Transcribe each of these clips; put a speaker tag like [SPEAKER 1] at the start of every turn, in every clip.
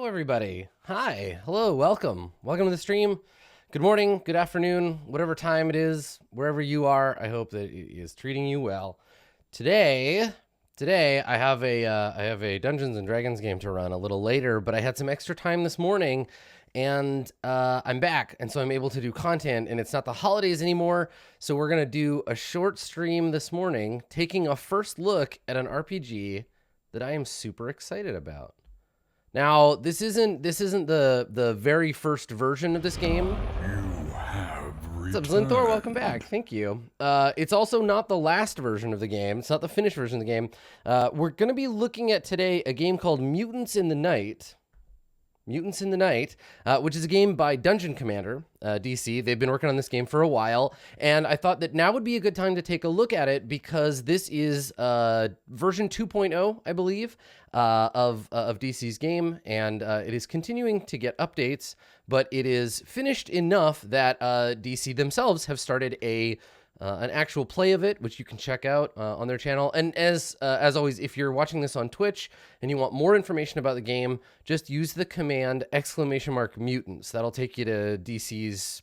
[SPEAKER 1] everybody. Hi. Hello. Welcome. Welcome to the stream. Good morning, good afternoon, whatever time it is, wherever you are. I hope that it is treating you well. Today I have a Dungeons and Dragons game to run a little later, but I had some extra time this morning and I'm back. And so I'm able to do content, and it's not the holidays anymore. So we're going to do a short stream this morning, taking a first look at an RPG that I am super excited about. Now, this isn't the very first version of this game.
[SPEAKER 2] You have returned.
[SPEAKER 1] What's up, Zlinthor? Welcome back. Thank you. It's also not the last version of the game. It's not the finished version of the game. We're going to be looking at today a game called Mutants in the Night. Mutants in the Night, which is a game by Dungeon Commander, DC. They've been working on this game for a while, and I thought that now would be a good time to take a look at it because this is version 2.0, I believe, of DC's game, and it is continuing to get updates, but it is finished enough that DC themselves have started an actual play of it, which you can check out on their channel. And as always, if you're watching this on Twitch and you want more information about the game, just use the command !mutants. That'll take you to DC's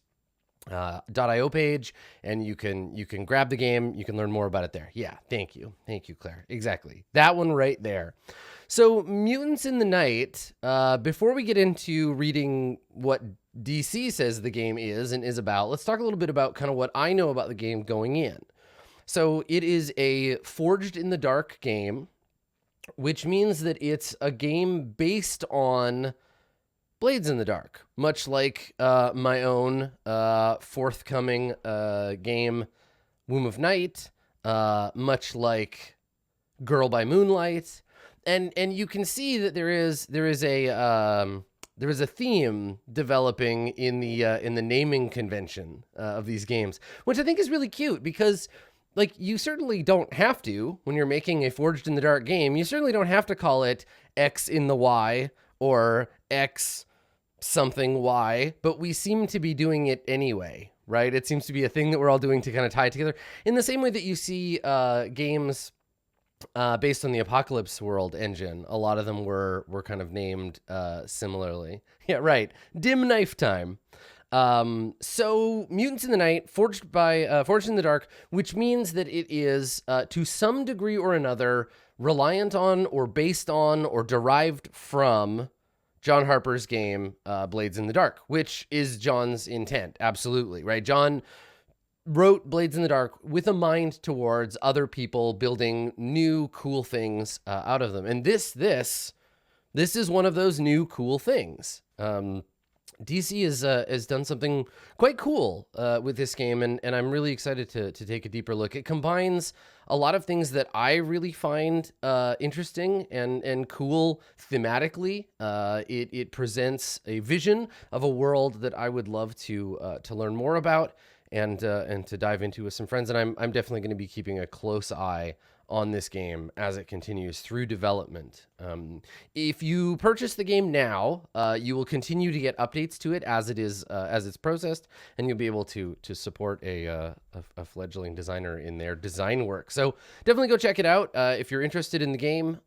[SPEAKER 1] .io page, and you can grab the game. You can learn more about it there. Yeah, thank you, Claire. Exactly, that one right there. So, Mutants in the Night. Before we get into reading what DC says the game is and is about, let's talk a little bit about kind of what I know about the game going in. So it is a Forged in the Dark game, which means that it's a game based on Blades in the Dark, much like my own forthcoming game, Womb of Night, much like Girl by Moonlight, and you can see that there is a theme developing in the naming convention of these games, which I think is really cute because, like, you certainly don't have to, when you're making a Forged in the Dark game, you certainly don't have to call it X in the Y or X something Y, but we seem to be doing it anyway, right? It seems to be a thing that we're all doing to kind of tie it together in the same way that you see games based on the Apocalypse World engine. A lot of them were kind of named similarly. Yeah, right. Dim Knife Time. So Mutants in the Night, Forged in the Dark, which means that it is to some degree or another reliant on or based on or derived from John Harper's game, Blades in the Dark, which is John's intent. Absolutely, right? John wrote Blades in the Dark with a mind towards other people building new cool things out of them. And this is one of those new cool things. DC has done something quite cool with this game, and I'm really excited to take a deeper look. It combines a lot of things that I really find interesting and cool thematically. It presents a vision of a world that I would love to learn more about and to dive into with some friends. And I'm definitely going to be keeping a close eye on this game as it continues through development. If you purchase the game now, you will continue to get updates to it as it's processed, and you'll be able to support a fledgling designer in their design work. So definitely go check it out if you're interested in the game.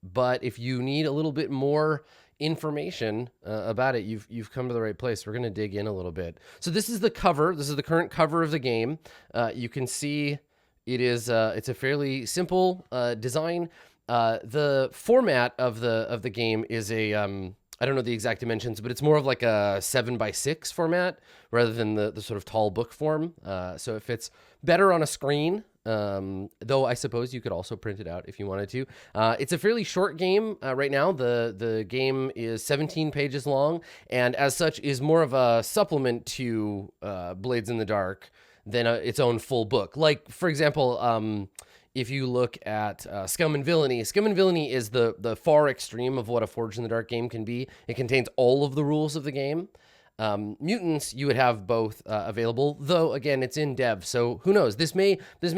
[SPEAKER 1] But if you need a little bit more information about it, you've come to the right place. We're going to dig in a little bit. So this is the cover. This is the current cover of the game. You can see it is it's a fairly simple design. The format of the game is I don't know the exact dimensions, but it's more of like a 7x6 format rather than the sort of tall book form. So it fits better on a screen. Though I suppose you could also print it out if you wanted to. It's a fairly short game right now. The game is 17 pages long, and as such is more of a supplement to Blades in the Dark than its own full book. Like, for example, if you look at Scum and Villainy is the far extreme of what a Forged in the Dark game can be. It contains all of the rules of the game. Mutants, you would have both available, though again it's in dev, so who knows? This may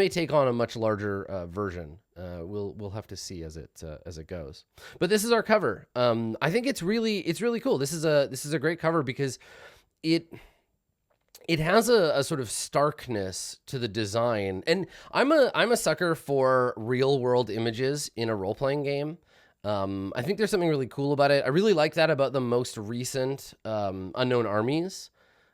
[SPEAKER 1] take on a much larger version. We'll have to see as it goes. But this is our cover. I think it's really cool. This is a great cover because it has a sort of starkness to the design, and I'm a sucker for real world images in a role playing game. I think there's something really cool about it. I really like that about the most recent Unknown Armies.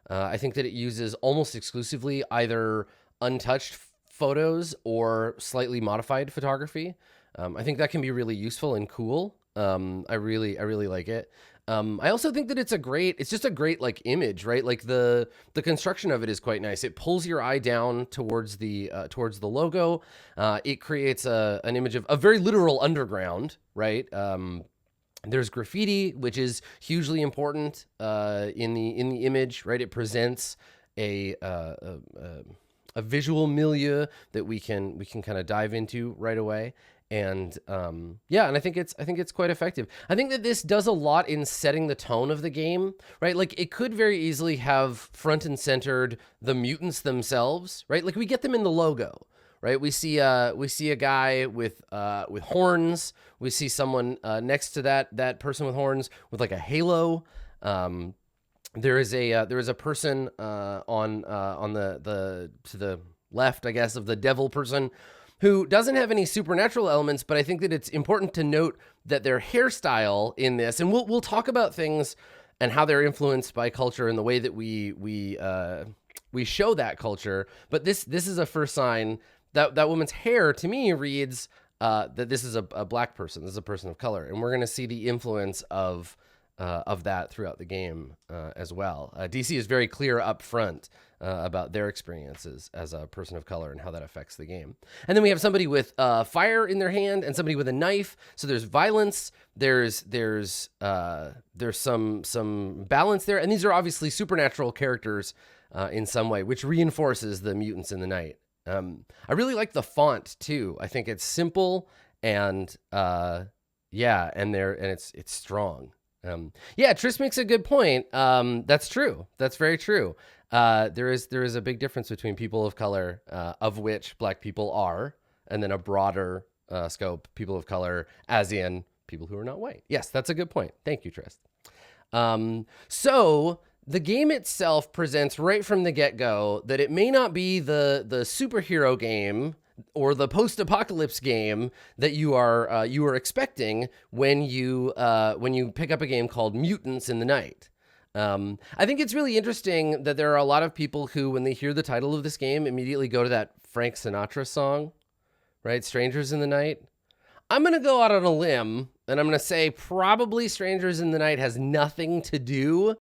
[SPEAKER 1] I think that it uses almost exclusively either untouched photos or slightly modified photography. I think that can be really useful and cool. I really like it. I also think that it's just a great like image, right? Like the construction of it is quite nice. It pulls your eye down towards the logo. It creates an image of a very literal underground, right? There's graffiti, which is hugely important in the image, right? It presents a visual milieu that we can kind of dive into right away. And yeah, and I think it's quite effective. I think that this does a lot in setting the tone of the game, right? Like it could very easily have front and centered the mutants themselves, right? Like we get them in the logo, right? We see a guy with horns. We see someone next to that person with horns with like a halo. There is a person on the to the left, I guess, of the devil person, who doesn't have any supernatural elements, but I think that it's important to note that their hairstyle in this, and we'll talk about things and how they're influenced by culture and the way that we show that culture. But this is a first sign that woman's hair to me reads that this is a black person, this is a person of color, and we're going to see the influence of that throughout the game as well. DC is very clear up front about their experiences as a person of color and how that affects the game. And then we have somebody with fire in their hand and somebody with a knife. So there's violence. There's some balance there, and these are obviously supernatural characters in some way, which reinforces the mutants in the night. I really like the font too. I think it's simple and yeah, and it's strong. Yeah, Tris makes a good point. That's true. That's very true. There is a big difference between people of color, of which black people are, and then a broader scope, people of color, as in people who are not white. Yes, that's a good point. Thank you, Tris. So the game itself presents right from the get-go that it may not be the superhero game or the post-apocalypse game that you are expecting when you pick up a game called Mutants in the Night. I think it's really interesting that there are a lot of people who, when they hear the title of this game, immediately go to that Frank Sinatra song, right? Strangers in the Night. I'm going to go out on a limb, and I'm going to say probably Strangers in the Night has nothing to do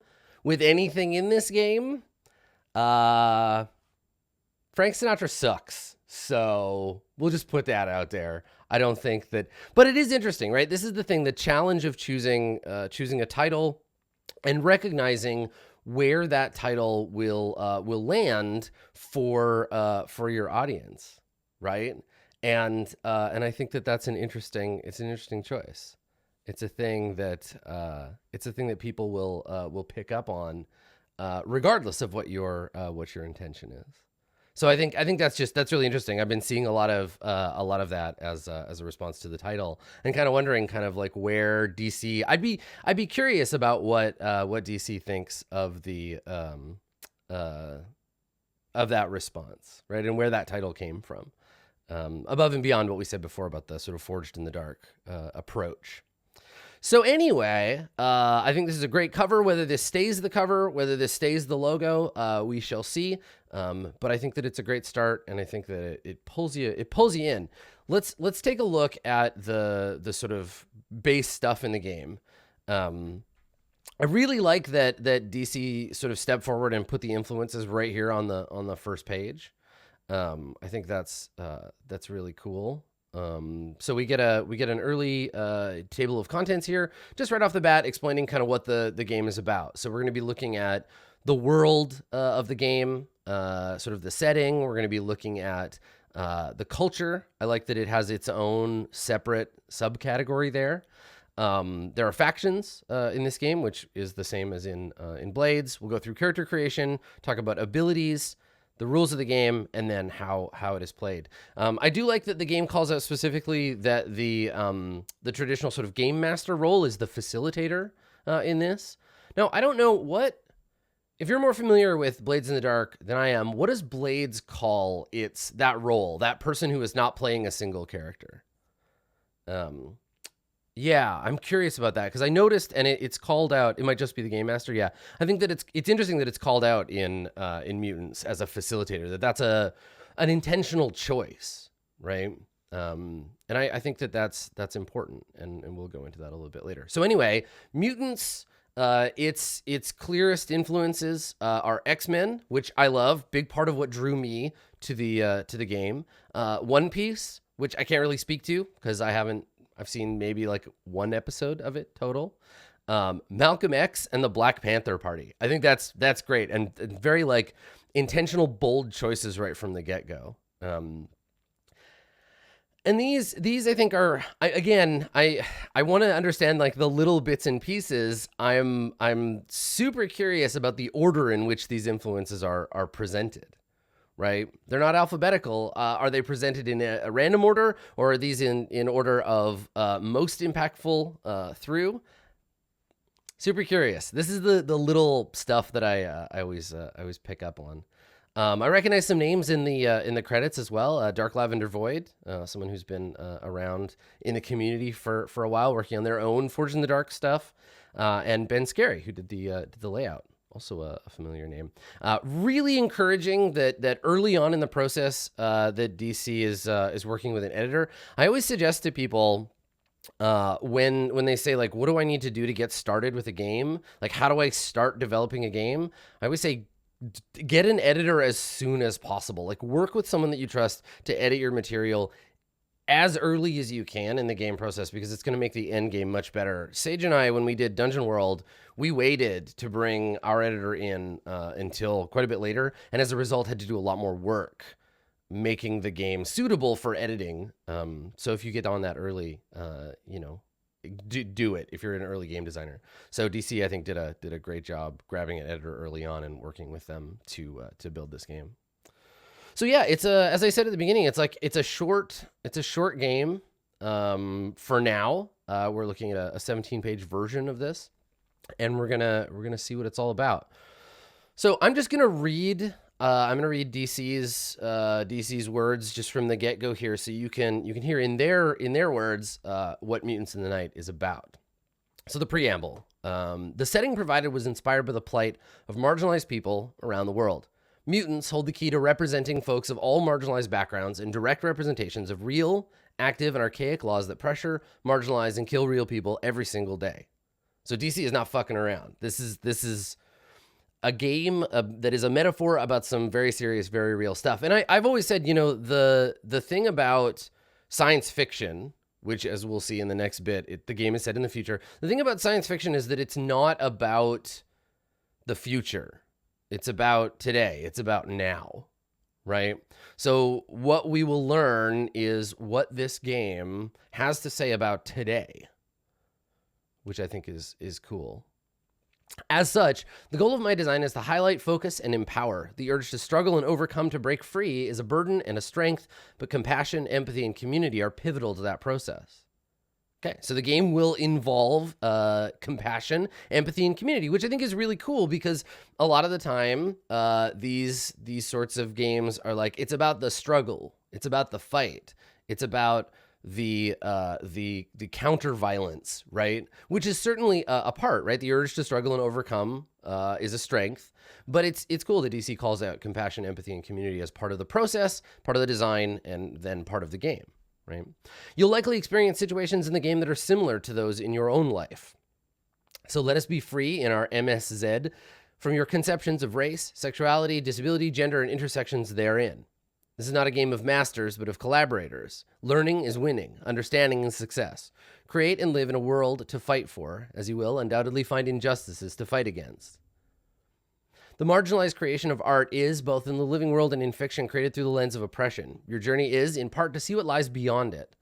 [SPEAKER 1] with anything in this game. Frank Sinatra sucks. So we'll just put that out there. I don't think that, but it is interesting, right? This is the thing, the challenge of choosing a title and recognizing where that title will land for your audience, right? And I think that that's an interesting choice. It's a thing that people will pick up on, regardless of what your intention is. So I think that's really interesting. I've been seeing a lot of that as a response to the title, and kind of wondering like where DC. I'd be curious about what DC thinks of the of that response, right, and where that title came from, above and beyond what we said before about the sort of forged in the dark approach. So anyway, I think this is a great cover. Whether this stays the cover, whether this stays the logo, we shall see. But I think that it's a great start, and I think that it pulls you in. Let's take a look at the sort of base stuff in the game. I really like that DC sort of stepped forward and put the influences right here on the first page. I think that's really cool. So we get an early table of contents here, just right off the bat, explaining kind of what the game is about. So we're going to be looking at the world of the game, sort of the setting. We're going to be looking at the culture. I like that it has its own separate subcategory there. There are factions in this game, which is the same as in Blades. We'll go through character creation, talk about abilities, the rules of the game, and then how it is played. I do like that the game calls out specifically that the traditional sort of game master role is the facilitator in this. Now, I don't know if you're more familiar with Blades in the Dark than I am, what does Blades call that role, that person who is not playing a single character? Yeah, I'm curious about that because I noticed, and it's called out. It might just be the game master. Yeah, I think that it's interesting that it's called out in Mutants as a facilitator. That's an intentional choice, right? And I think that that's important, and we'll go into that a little bit later. So anyway, Mutants. Its clearest influences are X-Men, which I love. Big part of what drew me to the game. One Piece, which I can't really speak to because I've seen maybe like one episode of it total. Malcolm X and the Black Panther Party. I think that's great and very like intentional, bold choices right from the get-go. And these I think are I want to understand like the little bits and pieces. I'm super curious about the order in which these influences are presented. Right? They're not alphabetical. Are they presented in a random order, or are these in order of most impactful through? Super curious. This is the little stuff that I always pick up on. I recognize some names in the credits as well. Dark Lavender Void, someone who's been around in the community for a while, working on their own Forged in the Dark stuff, and Ben Scary, who did the layout. Also a familiar name. Really encouraging that early on in the process that DC is working with an editor. I always suggest to people when they say like, what do I need to do to get started with a game? Like, how do I start developing a game? I always say get an editor as soon as possible. Like, work with someone that you trust to edit your material as early as you can in the game process, because it's going to make the end game much better. Sage and I, when we did Dungeon World, we waited to bring our editor in until quite a bit later, and as a result had to do a lot more work making the game suitable for editing. So if you get on that early, do it if you're an early game designer. So DC, I think, did a great job grabbing an editor early on and working with them to build this game. So yeah, it's as I said at the beginning, it's a short game. For now, we're looking at a 17-page version of this, and we're gonna see what it's all about. So I'm just gonna read. I'm gonna read DC's words just from the get-go here, so you can hear in their words what Mutants in the Night is about. So the preamble. The setting provided was inspired by the plight of marginalized people around the world. Mutants hold the key to representing folks of all marginalized backgrounds and direct representations of real, active, and archaic laws that pressure, marginalize, and kill real people every single day. So DC is not fucking around. This is a game that is a metaphor about some very serious, very real stuff. And I've always said, the thing about science fiction, which, as we'll see in the next bit, the game is set in the future. The thing about science fiction is that it's not about the future. It's about today. It's about now, right? So what we will learn is what this game has to say about today, which I think is cool. As such, the goal of my design is to highlight, focus, and empower. The urge to struggle and overcome to break free is a burden and a strength, but compassion, empathy, and community are pivotal to that process. Okay, so the game will involve compassion, empathy, and community, which I think is really cool because a lot of the time, these sorts of games are like, it's about the struggle, it's about the fight, it's about the counter violence, right? Which is certainly a part, right? The urge to struggle and overcome is a strength, but it's cool that DC calls out compassion, empathy, and community as part of the process, part of the design, and then part of the game. Right? You'll likely experience situations in the game that are similar to those in your own life. So let us be free in our MSZ from your conceptions of race, sexuality, disability, gender, and intersections therein. This is not a game of masters, but of collaborators. Learning is winning, understanding is success. Create and live in a world to fight for, as you will undoubtedly find injustices to fight against. The marginalized creation of art is, both in the living world and in fiction, created through the lens of oppression. Your journey is, in part, to see what lies beyond it.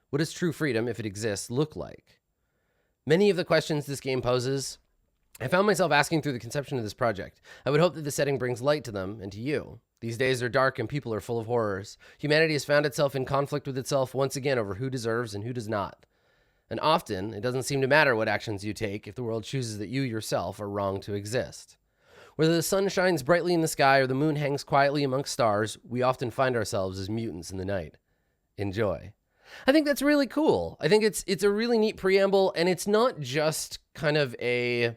[SPEAKER 1] What does true freedom, if it exists, look like? Many of the questions this game poses, I found myself asking through the conception of this project. I would hope that the setting brings light to them and to you. These days are dark and people are full of horrors. Humanity has found itself in conflict with itself once again over who deserves and who does not. And often, it doesn't seem to matter what actions you take if the world chooses that you yourself are wrong to exist. Whether the sun shines brightly in the sky or the moon hangs quietly amongst stars, we often find ourselves as mutants in the night. Enjoy. I think that's really cool. I think it's a really neat preamble, and it's not just kind of a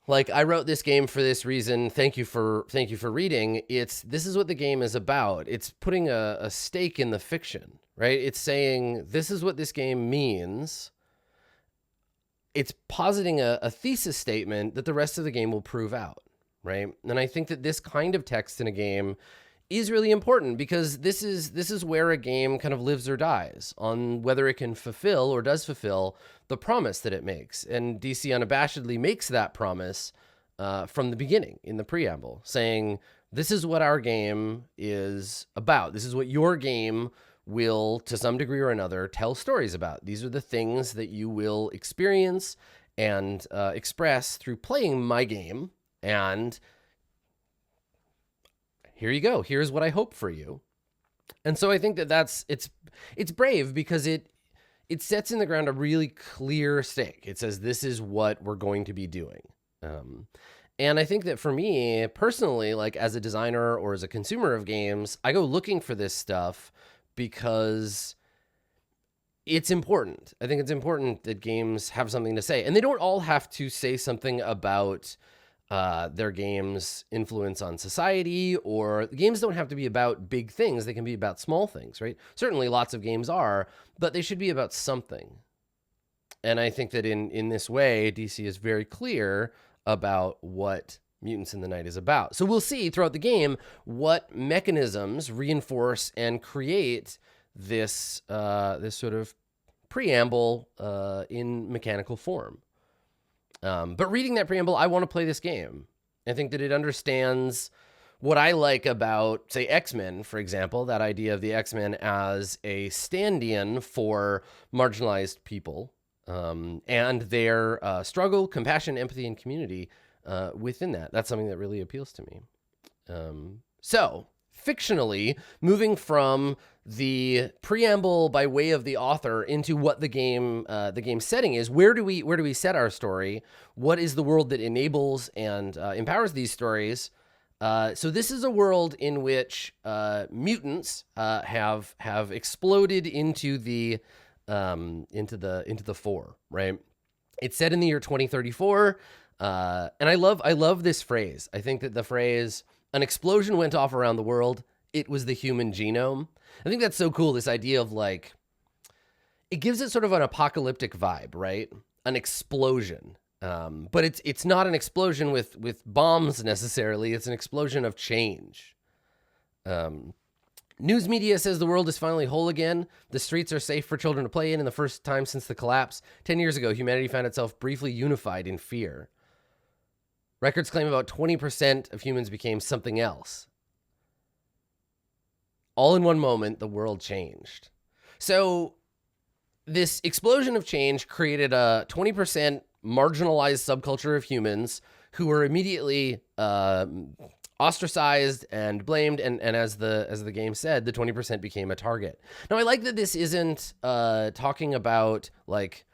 [SPEAKER 1] like, I wrote this game for this reason. Thank you for reading. This is what the game is about. It's putting a stake in the fiction, right? It's saying this is what this game means. It's positing a thesis statement that the rest of the game will prove out, right? And I think that this kind of text in a game is really important, because this is where a game kind of lives or dies on whether it can fulfill or does fulfill the promise that it makes. And DC unabashedly makes that promise from the beginning in the preamble, saying this is what our game is about. This is what your game will, to some degree or another, tell stories about. These are the things that you will experience and express through playing my game. And here you go. Here's what I hope for you. And so I think that it's brave, because it sets in the ground a really clear stake. It says, this is what we're going to be doing. And I think that for me personally, like as a designer or as a consumer of games, I go looking for this stuff because it's important. I think it's important that games have something to say, and they don't all have to say something about their game's influence on society, or the games don't have to be about big things. They can be about small things, right? Certainly lots of games are, but they should be about something. And I think that in this way, DC is very clear about what Mutants in the Night is about. So we'll see throughout the game what mechanisms reinforce and create this sort of preamble in mechanical form. But reading that preamble, I want to play this game. I think that it understands what I like about, say, X-Men, for example, that idea of the X-Men as a stand-in for marginalized people, and their struggle, compassion, empathy, and community within that. That's something that really appeals to me. So, fictionally, moving from the preamble by way of the author into what the game setting is, where do we set our story? What is the world that enables and empowers these stories? So this is a world in which mutants have exploded into the fore, right? It's set in the year 2034, and I love this phrase. I think that the phrase, an explosion went off around the world, it was the human genome. I think that's so cool, this idea of like, it gives it sort of an apocalyptic vibe, right? An explosion. But it's not an explosion with bombs necessarily. It's an explosion of change. News media says the world is finally whole again. The streets are safe for children to play in the first time since the collapse. 10 years ago, humanity found itself briefly unified in fear. Records claim about 20% of humans became something else. All in one moment, the world changed. So this explosion of change created a 20% marginalized subculture of humans who were immediately ostracized and blamed, and as the game said, the 20% became a target. Now, I like that this isn't talking about like,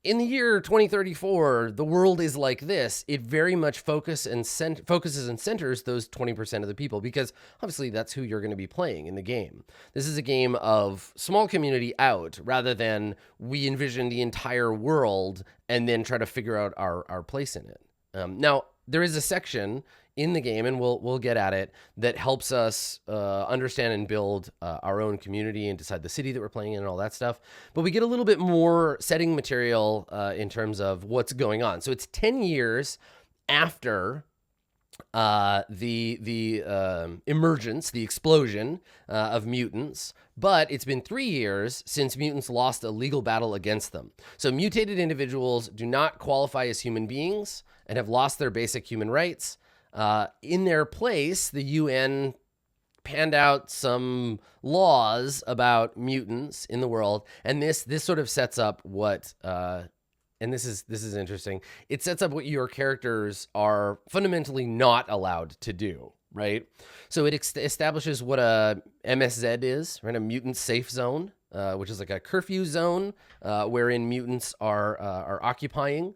[SPEAKER 1] in the year 2034, the world is like this. It very much focuses and centers those 20% of the people, because obviously that's who you're going to be playing in the game. This is a game of small community out, rather than we envision the entire world and then try to figure out our place in it. Now, there is a section in the game, and we'll get at it, that helps us understand and build our own community and decide the city that we're playing in and all that stuff. But we get a little bit more setting material in terms of what's going on. So it's 10 years after the emergence, the explosion of mutants, but it's been 3 years since mutants lost a legal battle against them. So mutated individuals do not qualify as human beings and have lost their basic human rights. In their place, the UN panned out some laws about mutants in the world, and this sort of sets up what, and this is interesting. It sets up what your characters are fundamentally not allowed to do, right? So it establishes what a MSZ is, right? A Mutant Safe Zone, which is like a curfew zone wherein mutants are occupying.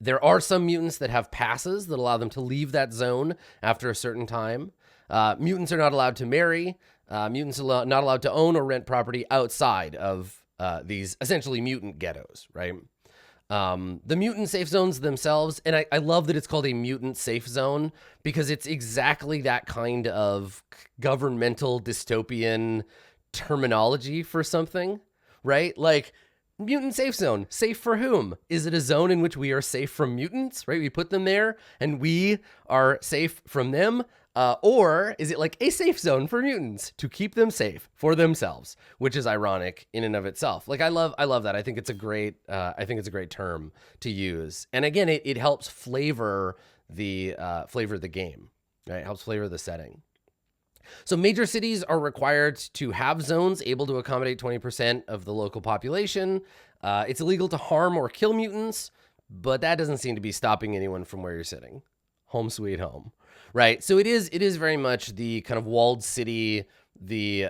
[SPEAKER 1] There are some mutants that have passes that allow them to leave that zone after a certain time. Mutants are not allowed to marry. Mutants are not allowed to own or rent property outside of these essentially mutant ghettos, right? The mutant safe zones themselves, and I love that it's called a mutant safe zone because it's exactly that kind of governmental dystopian terminology for something, right? Like, mutant safe zone, safe for whom? Is it a zone in which we are safe from mutants, right? We put them there and we are safe from them. Or is it like a safe zone for mutants to keep them safe for themselves, which is ironic in and of itself. Like I love that. I think it's a great term to use. And again, it helps flavor the game, right? It helps flavor the setting. So major cities are required to have zones able to accommodate 20% of the local population. It's illegal to harm or kill mutants, but that doesn't seem to be stopping anyone from where you're sitting. Home sweet home, right? So it is very much the kind of walled city, the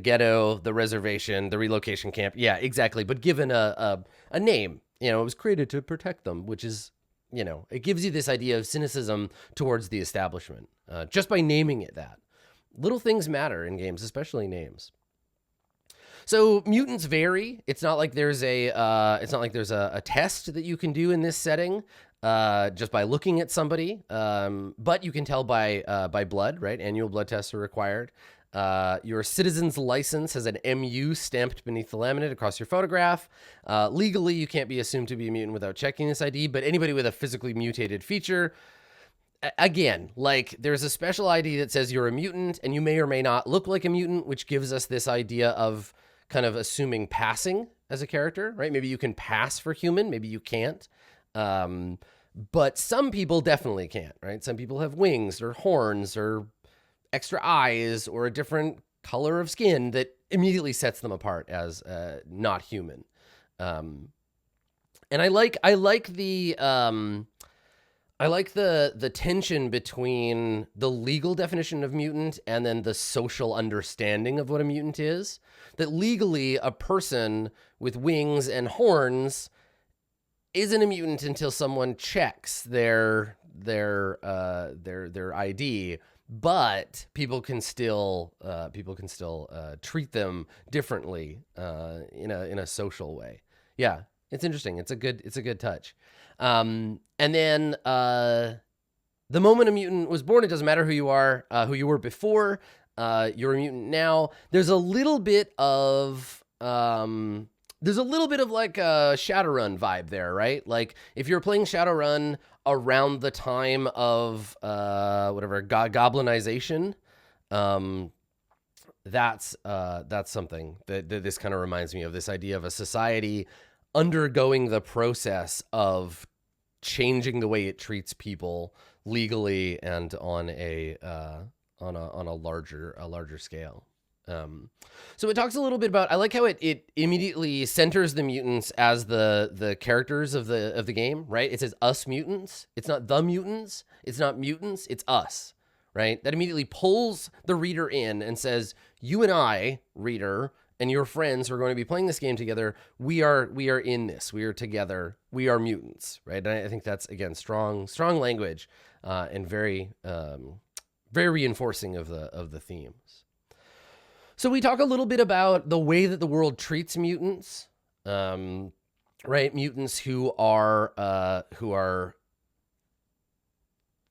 [SPEAKER 1] ghetto, the reservation, the relocation camp. Yeah, exactly. But given a name, it was created to protect them, which is, it gives you this idea of cynicism towards the establishment just by naming it that. Little things matter in games, especially names. So mutants vary. It's not like there's a test that you can do in this setting just by looking at somebody. But you can tell by blood, right? Annual blood tests are required. Your citizen's license has an MU stamped beneath the laminate across your photograph. Legally, you can't be assumed to be a mutant without checking this ID, but anybody with a physically mutated feature, again, like there's a special ID that says you're a mutant and you may or may not look like a mutant, which gives us this idea of kind of assuming passing as a character, right? Maybe you can pass for human, maybe you can't. But some people definitely can't, right? Some people have wings or horns or extra eyes or a different color of skin that immediately sets them apart as not human. And I like the tension between the legal definition of mutant and then the social understanding of what a mutant is. That legally, a person with wings and horns isn't a mutant until someone checks their ID, but people can still treat them differently in a social way. Yeah, it's interesting. It's a good touch. And then the moment a mutant was born, it doesn't matter who you are, who you were before. You're a mutant now. There's a little bit of like a Shadowrun vibe there, right? Like if you're playing Shadowrun around the time of goblinization, that's something that this kind of reminds me of, this idea of a society undergoing the process of changing the way it treats people legally and on a larger scale. So it talks a little bit about, I like how it immediately centers the mutants as the characters of the game, right? It says us mutants. It's not the mutants. It's not mutants. It's us, right? That immediately pulls the reader in and says, you and I, reader, and your friends who are going to be playing this game together, we are in this. We are together. We are mutants, right? And I think that's, again, strong language and very reinforcing of the themes. So we talk a little bit about the way that the world treats mutants, right? Mutants who are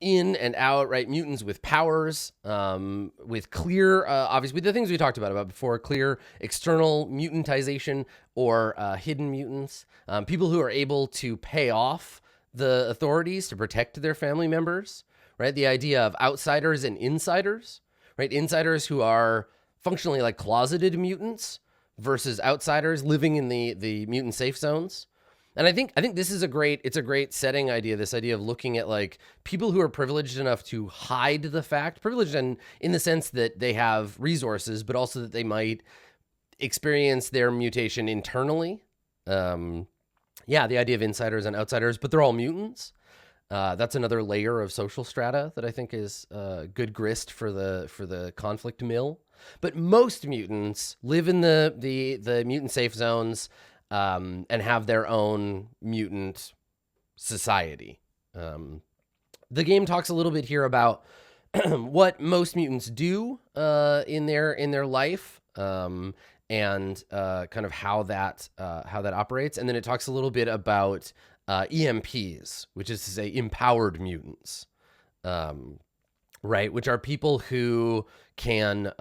[SPEAKER 1] in and out, right? Mutants with powers, with clear, obviously the things we talked about before, clear external mutantization or hidden mutants, people who are able to pay off the authorities to protect their family members, right? The idea of outsiders and insiders, right? Insiders who are functionally like closeted mutants versus outsiders living in the mutant safe zones. And I think this is a great setting idea, this idea of looking at like people who are privileged enough to hide the fact, privileged in the sense that they have resources, but also that they might experience their mutation internally. The idea of insiders and outsiders, but they're all mutants. That's another layer of social strata that I think is good grist for the conflict mill. But most mutants live in the mutant safe zones and have their own mutant society. The game talks a little bit here about what most mutants do in their life, and kind of how that operates, and then it talks a little bit about EMPs, which is to say empowered mutants, right? Which are people who can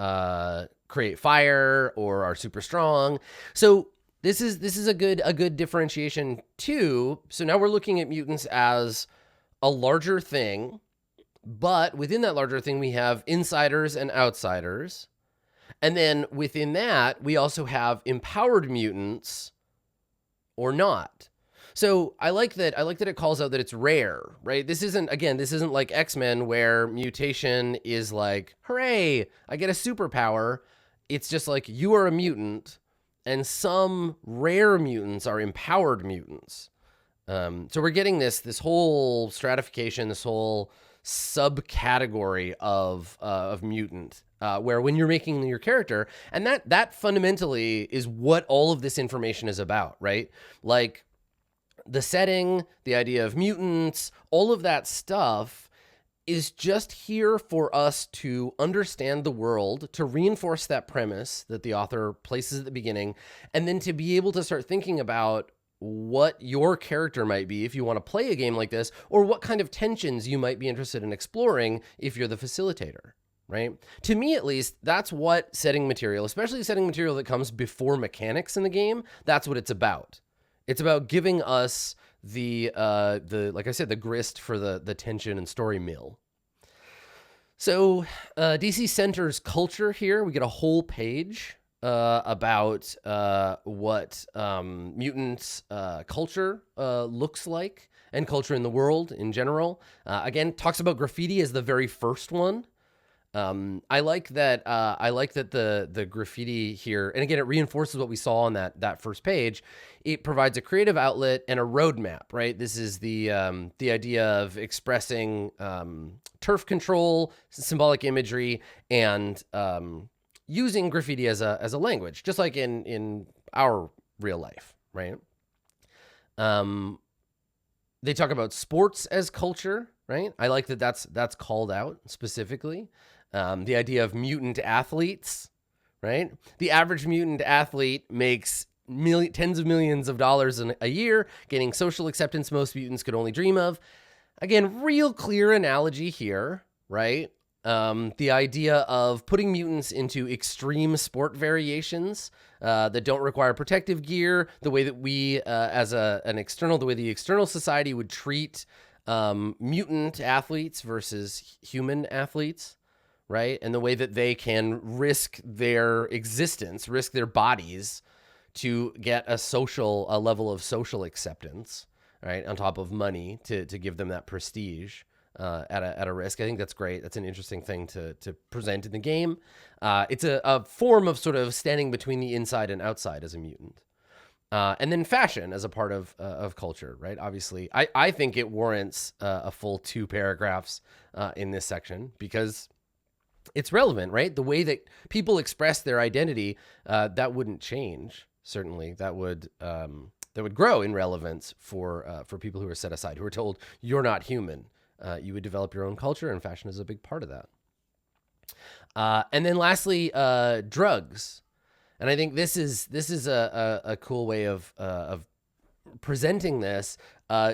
[SPEAKER 1] create fire or are super strong. So this is a good differentiation too. So now we're looking at mutants as a larger thing, but within that larger thing, we have insiders and outsiders. And then within that, we also have empowered mutants or not. So I like that it calls out that it's rare, right? This isn't like X-Men where mutation is like, hooray, I get a superpower. It's just like you are a mutant, and some rare mutants are empowered mutants. So we're getting this whole stratification, this whole subcategory of mutant, where when you're making your character, and that fundamentally is what all of this information is about, right? Like the setting, the idea of mutants, all of that stuff is just here for us to understand the world, to reinforce that premise that the author places at the beginning, and then to be able to start thinking about what your character might be if you want to play a game like this, or what kind of tensions you might be interested in exploring if you're the facilitator, right? To me, at least, that's what setting material, especially setting material that comes before mechanics in the game, that's what it's about. It's about giving us the like I said, the grist for the tension and story mill. So DC centers culture here. We get a whole page about what mutants culture looks like, and culture in the world in general. Again, talks about graffiti as the very first one. I like that the graffiti here, and again, it reinforces what we saw on that first page. It provides a creative outlet and a roadmap, right? This is the idea of expressing turf control, symbolic imagery, and using graffiti as a language, just like in our real life, right? They talk about sports as culture, right? I like that's called out specifically. The idea of mutant athletes, right? The average mutant athlete makes tens of millions of dollars a year, getting social acceptance most mutants could only dream of. Again, real clear analogy here, right? The idea of putting mutants into extreme sport variations that don't require protective gear, the way that we, the way the external society would treat mutant athletes versus human athletes, right? And the way that they can risk their existence, risk their bodies to get a level of social acceptance, right? On top of money to give them that prestige. At a risk. I think that's great. That's an interesting thing to present in the game. It's a form of sort of standing between the inside and outside as a mutant. And then fashion as a part of culture, right? Obviously, I think it warrants a full 2 paragraphs in this section because it's relevant, right? The way that people express their identity, that wouldn't change. Certainly, that would grow in relevance for people who are set aside, who are told you're not human. You would develop your own culture, and fashion is a big part of that. And then lastly, drugs. And I think this is a cool way of presenting this.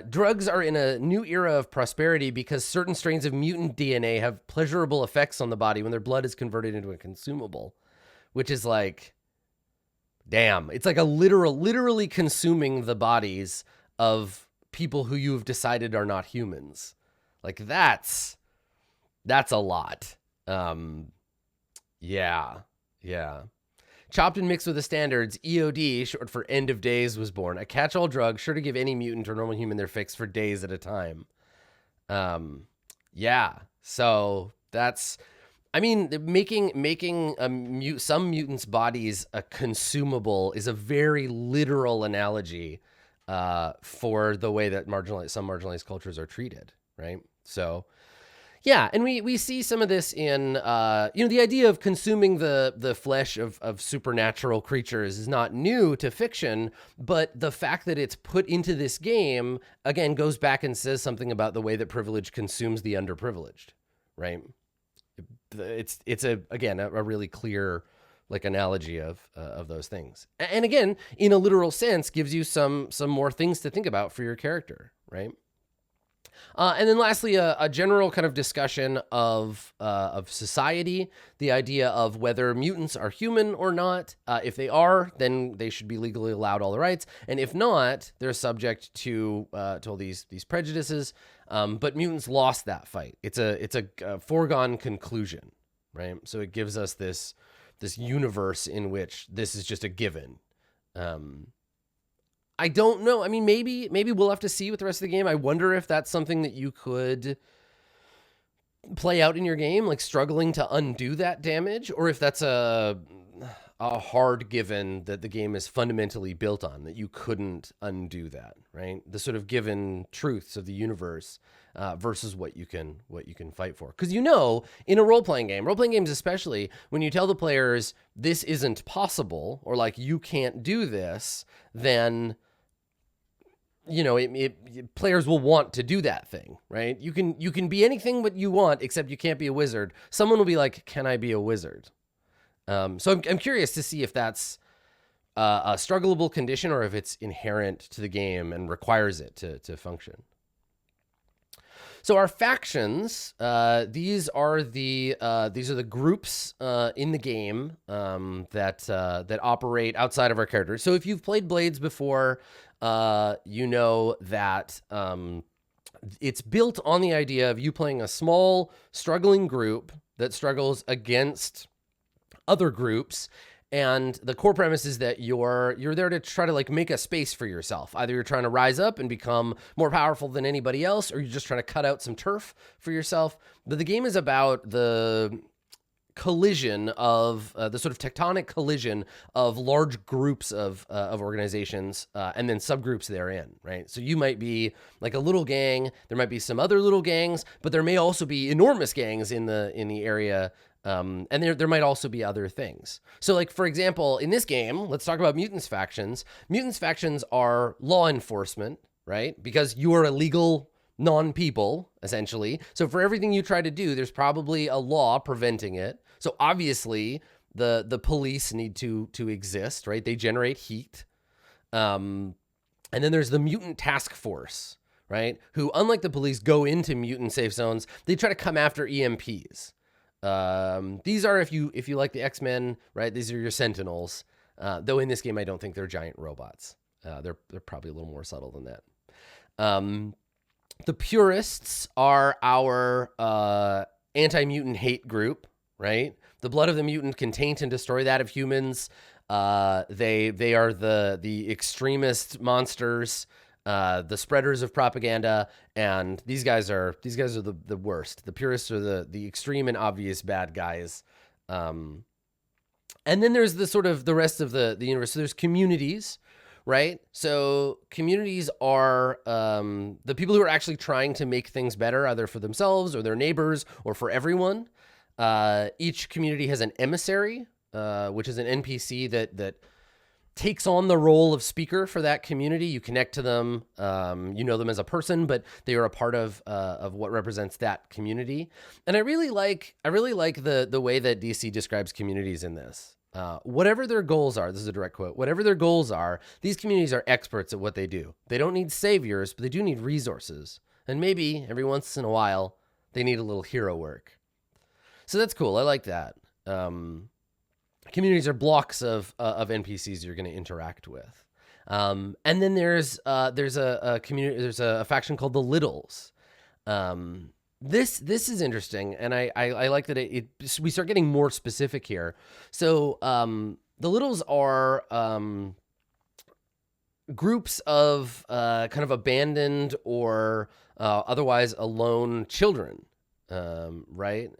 [SPEAKER 1] Drugs are in a new era of prosperity because certain strains of mutant DNA have pleasurable effects on the body when their blood is converted into a consumable, which is like, damn, it's like a literally consuming the bodies of people who you have decided are not humans. Like that's a lot. Yeah. Chopped and mixed with the standards, EOD, short for end of days, was born. A catch-all drug sure to give any mutant or normal human their fix for days at a time. Yeah. So that's, I mean, making some mutants' bodies a consumable is a very literal analogy for the way that some marginalized cultures are treated, right? So, yeah, and we see some of this in, the idea of consuming the flesh of supernatural creatures is not new to fiction, but the fact that it's put into this game, again, goes back and says something about the way that privilege consumes the underprivileged, right? it's again a really clear like analogy of those things, and again in a literal sense gives you some more things to think about for your character, right? And then lastly, a general kind of discussion of society, the idea of whether mutants are human or not. If they are, then they should be legally allowed all the rights, and if not, they're subject to all these prejudices. But mutants lost that fight. It's a foregone conclusion, right? So it gives us this universe in which this is just a given. I don't know. I mean, maybe we'll have to see with the rest of the game. I wonder if that's something that you could play out in your game, like struggling to undo that damage, or if that's a hard given that the game is fundamentally built on, that you couldn't undo that, right? The sort of given truths of the universe versus what you can fight for. Because in a role-playing games especially, when you tell the players this isn't possible, or like you can't do this, then players will want to do that thing, right? You can be anything what you want, except you can't be a wizard. Someone will be like, "Can I be a wizard?" So I'm curious to see if that's a struggleable condition or if it's inherent to the game and requires it to function. So our factions, these are the groups in the game that operate outside of our characters. So if you've played Blades before, you know that it's built on the idea of you playing a small, struggling group that struggles against other groups. And the core premise is that you're there to try to like make a space for yourself. Either you're trying to rise up and become more powerful than anybody else, or you're just trying to cut out some turf for yourself. But the game is about the collision of the sort of tectonic collision of large groups of organizations and then subgroups therein, right? So you might be like a little gang. There might be some other little gangs, but there may also be enormous gangs in the area. And there might also be other things. So like, for example, in this game, let's talk about Mutants factions. Mutants factions are law enforcement, right? Because you are illegal non-people, essentially. So for everything you try to do, there's probably a law preventing it. So obviously the police need to exist, right? They generate heat. And then there's the Mutant Task Force, right? Who, unlike the police, go into mutant safe zones. They try to come after EMPs. These are, if you like the X-Men, right? These are your Sentinels. Though in this game, I don't think they're giant robots. They're probably a little more subtle than that. The Purists are our anti-mutant hate group, right? The blood of the mutant can taint and destroy that of humans. They are the extremist monsters. The spreaders of propaganda, and these guys are the worst. The Purists are the extreme and obvious bad guys. And then there's the sort of the rest of the universe. So there's communities, right? So communities are the people who are actually trying to make things better, either for themselves or their neighbors or for everyone. Each community has an emissary, which is an NPC that takes on the role of speaker for that community. You connect to them, you know them as a person, but they are a part of what represents that community. And I really like the way that DC describes communities in this. Whatever their goals are, this is a direct quote, whatever their goals are, these communities are experts at what they do. They don't need saviors, but they do need resources. And maybe every once in a while, they need a little hero work. So that's cool. I like that. Communities are blocks of NPCs you're going to interact with. And then there's a community, there's a faction called the Littles. This is interesting, and I like that we start getting more specific here. So the Littles are groups of kind of abandoned or otherwise alone children, right?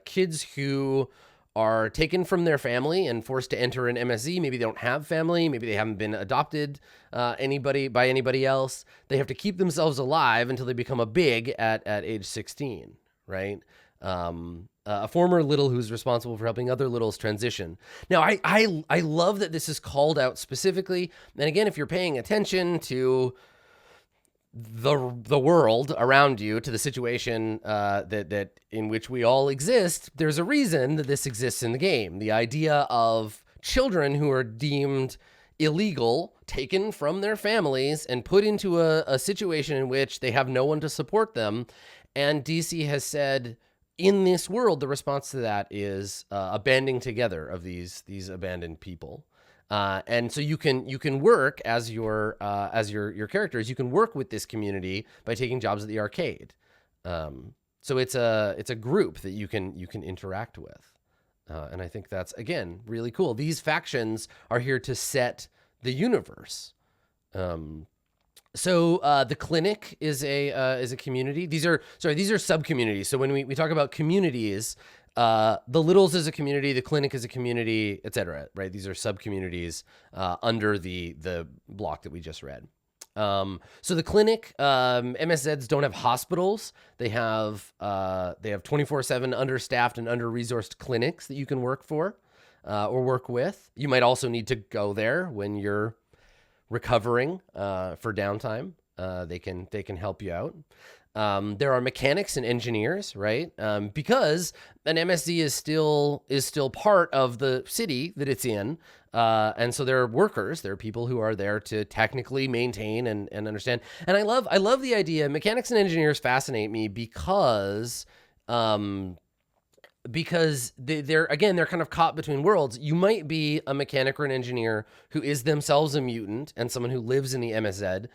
[SPEAKER 1] Kids who are taken from their family and forced to enter an MSZ. Maybe they don't have family. Maybe they haven't been adopted by anybody else. They have to keep themselves alive until they become a big at age 16, right? A former Little who's responsible for helping other Littles transition. Now, I love that this is called out specifically. And again, if you're paying attention to the world around you to the situation that in which we all exist, there's a reason that this exists in the game. The idea of children who are deemed illegal, taken from their families and put into a situation in which they have no one to support them. And DC has said, in this world, the response to that is a banding together of these abandoned people. And so you can work as your characters. You can work with this community by taking jobs at the arcade. So it's a group that you can interact with. And I think that's, again, really cool. These factions are here to set the universe. So the clinic is a community. These are sub-communities. So when we talk about communities, the Littles is a community, the clinic is a community, etc. Right? These are sub-communities under the block that we just read. So the clinic, MSZs don't have hospitals. They have 24/7 understaffed and under-resourced clinics that you can work for or work with. You might also need to go there when you're recovering for downtime. They can help you out. There are mechanics and engineers, right? Because an MSZ is still part of the city that it's in. And so there are workers, there are people who are there to technically maintain and understand. And I love the idea. Mechanics and engineers fascinate me because they're kind of caught between worlds. You might be a mechanic or an engineer who is themselves a mutant and someone who lives in the MSZ,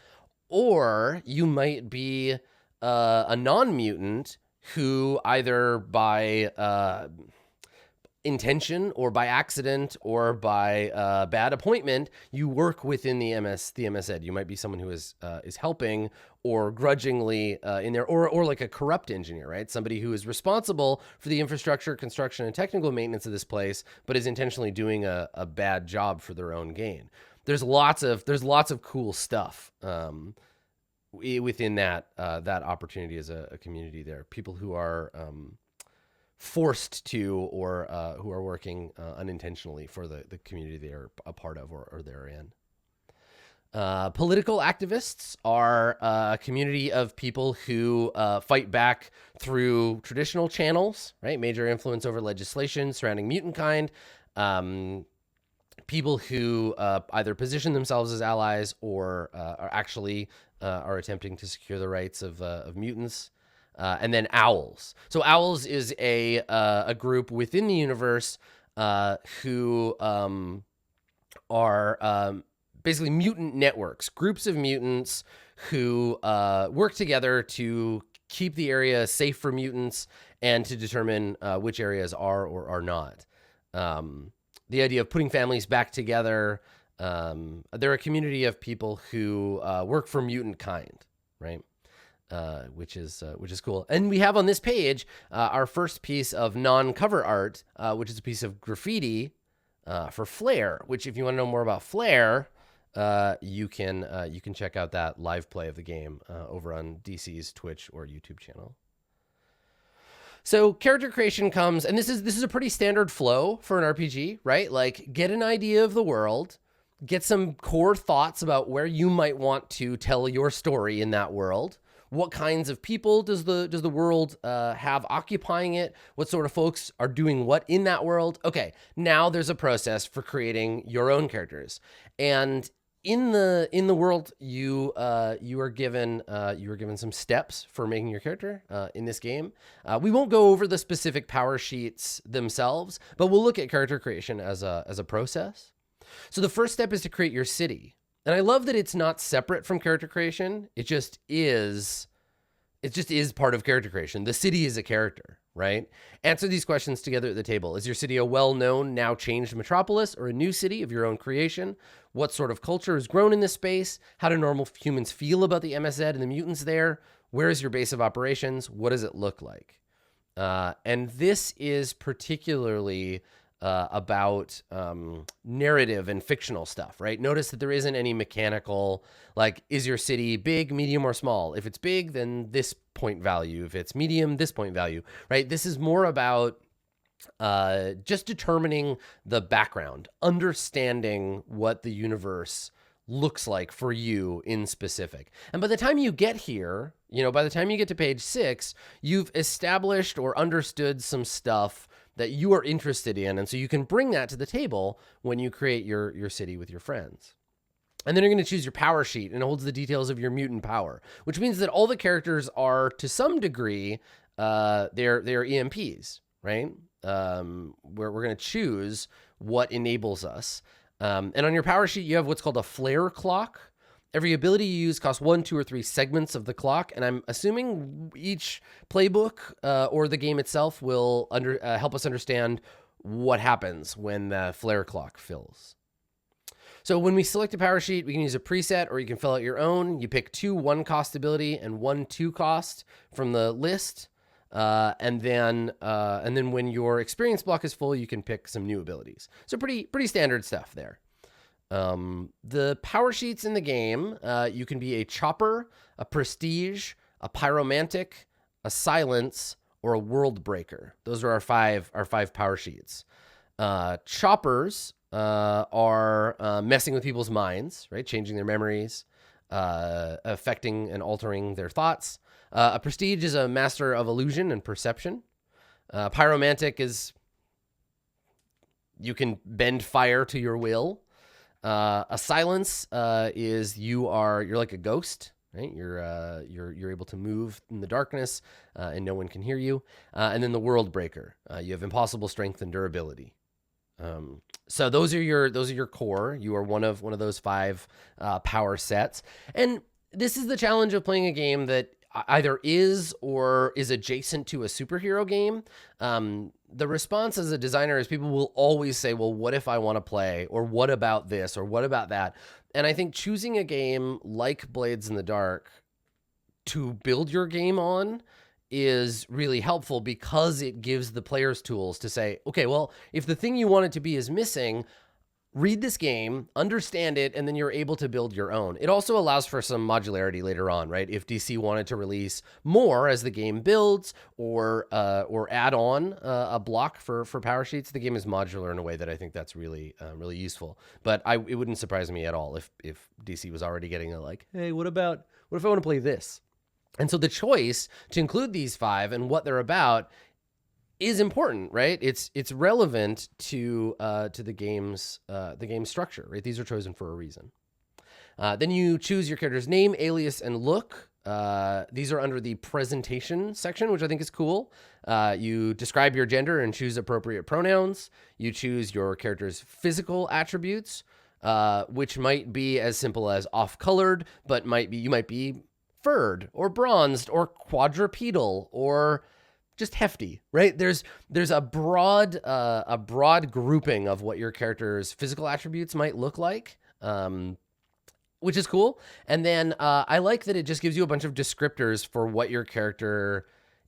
[SPEAKER 1] or you might be a non-mutant who either by intention or by accident or by bad appointment, you work within the MSZ. You might be someone who is helping or grudgingly in there, or like a corrupt engineer, right? Somebody who is responsible for the infrastructure, construction, and technical maintenance of this place, but is intentionally doing a bad job for their own gain. There's lots of cool stuff within that opportunity as a community there. People who are forced to or who are working unintentionally for the community they are a part of or they're in. Political activists are a community of people who fight back through traditional channels, right? Major influence over legislation surrounding mutant kind. People who either position themselves as allies or are actually are attempting to secure the rights of mutants. And then owls. So owls is a group within the universe who are basically mutant networks, groups of mutants who work together to keep the area safe for mutants and to determine which areas are or are not. The idea of putting families back together. They're a community of people who work for mutant kind, right? Which is cool. And we have on this page our first piece of non-cover art, which is a piece of graffiti for Flare. Which, if you want to know more about Flare, you can check out that live play of the game over on DC's Twitch or YouTube channel. So character creation comes, and this is a pretty standard flow for an RPG, right? Like, get an idea of the world, get some core thoughts about where you might want to tell your story in that world. What kinds of people does the world have occupying it? What sort of folks are doing what in that world? Okay, now there's a process for creating your own characters, and in the world you are given some steps for making your character in this game. We won't go over the specific power sheets themselves, but we'll look at character creation as a process. So the first step is to create your city. And I love that it's not separate from character creation. It just is part of character creation. The city is a character, right? Answer these questions together at the table. Is your city a well-known, now changed metropolis or a new city of your own creation? What sort of culture has grown in this space? How do normal humans feel about the MSZ and the mutants there? Where is your base of operations? What does it look like? And this is particularly about narrative and fictional stuff, right? Notice that there isn't any mechanical, like, is your city big, medium, or small? If it's big, then this point value. If it's medium, this point value, right? This is more about just determining the background, understanding what the universe looks like for you in specific. And by the time you get here, by the time you get to page 6, you've established or understood some stuff that you are interested in. And so you can bring that to the table when you create your city with your friends. And then you're going to choose your power sheet, and it holds the details of your mutant power, which means that all the characters are, to some degree, they're EMPs, right? We're going to choose what enables us. And on your power sheet, you have what's called a flare clock. Every ability you use costs 1, 2, or 3 segments of the clock, and I'm assuming each playbook or the game itself will help us understand what happens when the flare clock fills. So when we select a power sheet, we can use a preset, or you can fill out your own. You pick 2 1-cost ability and 1 2-cost from the list. And then when your experience block is full, you can pick some new abilities. So pretty standard stuff there. The power sheets in the game, you can be a chopper, a prestige, a pyromantic, a silence, or a world breaker. Those are our five power sheets. Choppers are messing with people's minds, right? Changing their memories, affecting and altering their thoughts. A prestige is a master of illusion and perception. Pyromantic is you can bend fire to your will. A silence is you're like a ghost, right? You're able to move in the darkness and no one can hear you. And then the world breaker, you have impossible strength and durability. So those are your core. You are one of those 5 power sets. And this is the challenge of playing a game that either is or is adjacent to a superhero game. The response as a designer is people will always say, well, what if I want to play, or what about this, or what about that? And I think choosing a game like Blades in the Dark to build your game on is really helpful, because it gives the players tools to say, okay, well, if the thing you want it to be is missing, read this game, understand it, and then you're able to build your own. It also allows for some modularity later on, right? If DC wanted to release more as the game builds, or add on a block for power sheets, the game is modular in a way that I think that's really really useful. But it wouldn't surprise me at all if DC was already getting hey, what if I want to play this? And so the choice to include these 5 and what they're about is important, right? It's relevant to the game's structure, right? These are chosen for a reason. Then you choose your character's name, alias, and look. These are under the presentation section, which I think is cool. You describe your gender and choose appropriate pronouns. You choose your character's physical attributes, which might be as simple as off-colored, but you might be furred or bronzed or quadrupedal or just hefty, right? There's a broad grouping of what your character's physical attributes might look like, which is cool. And then I like that it just gives you a bunch of descriptors for what your character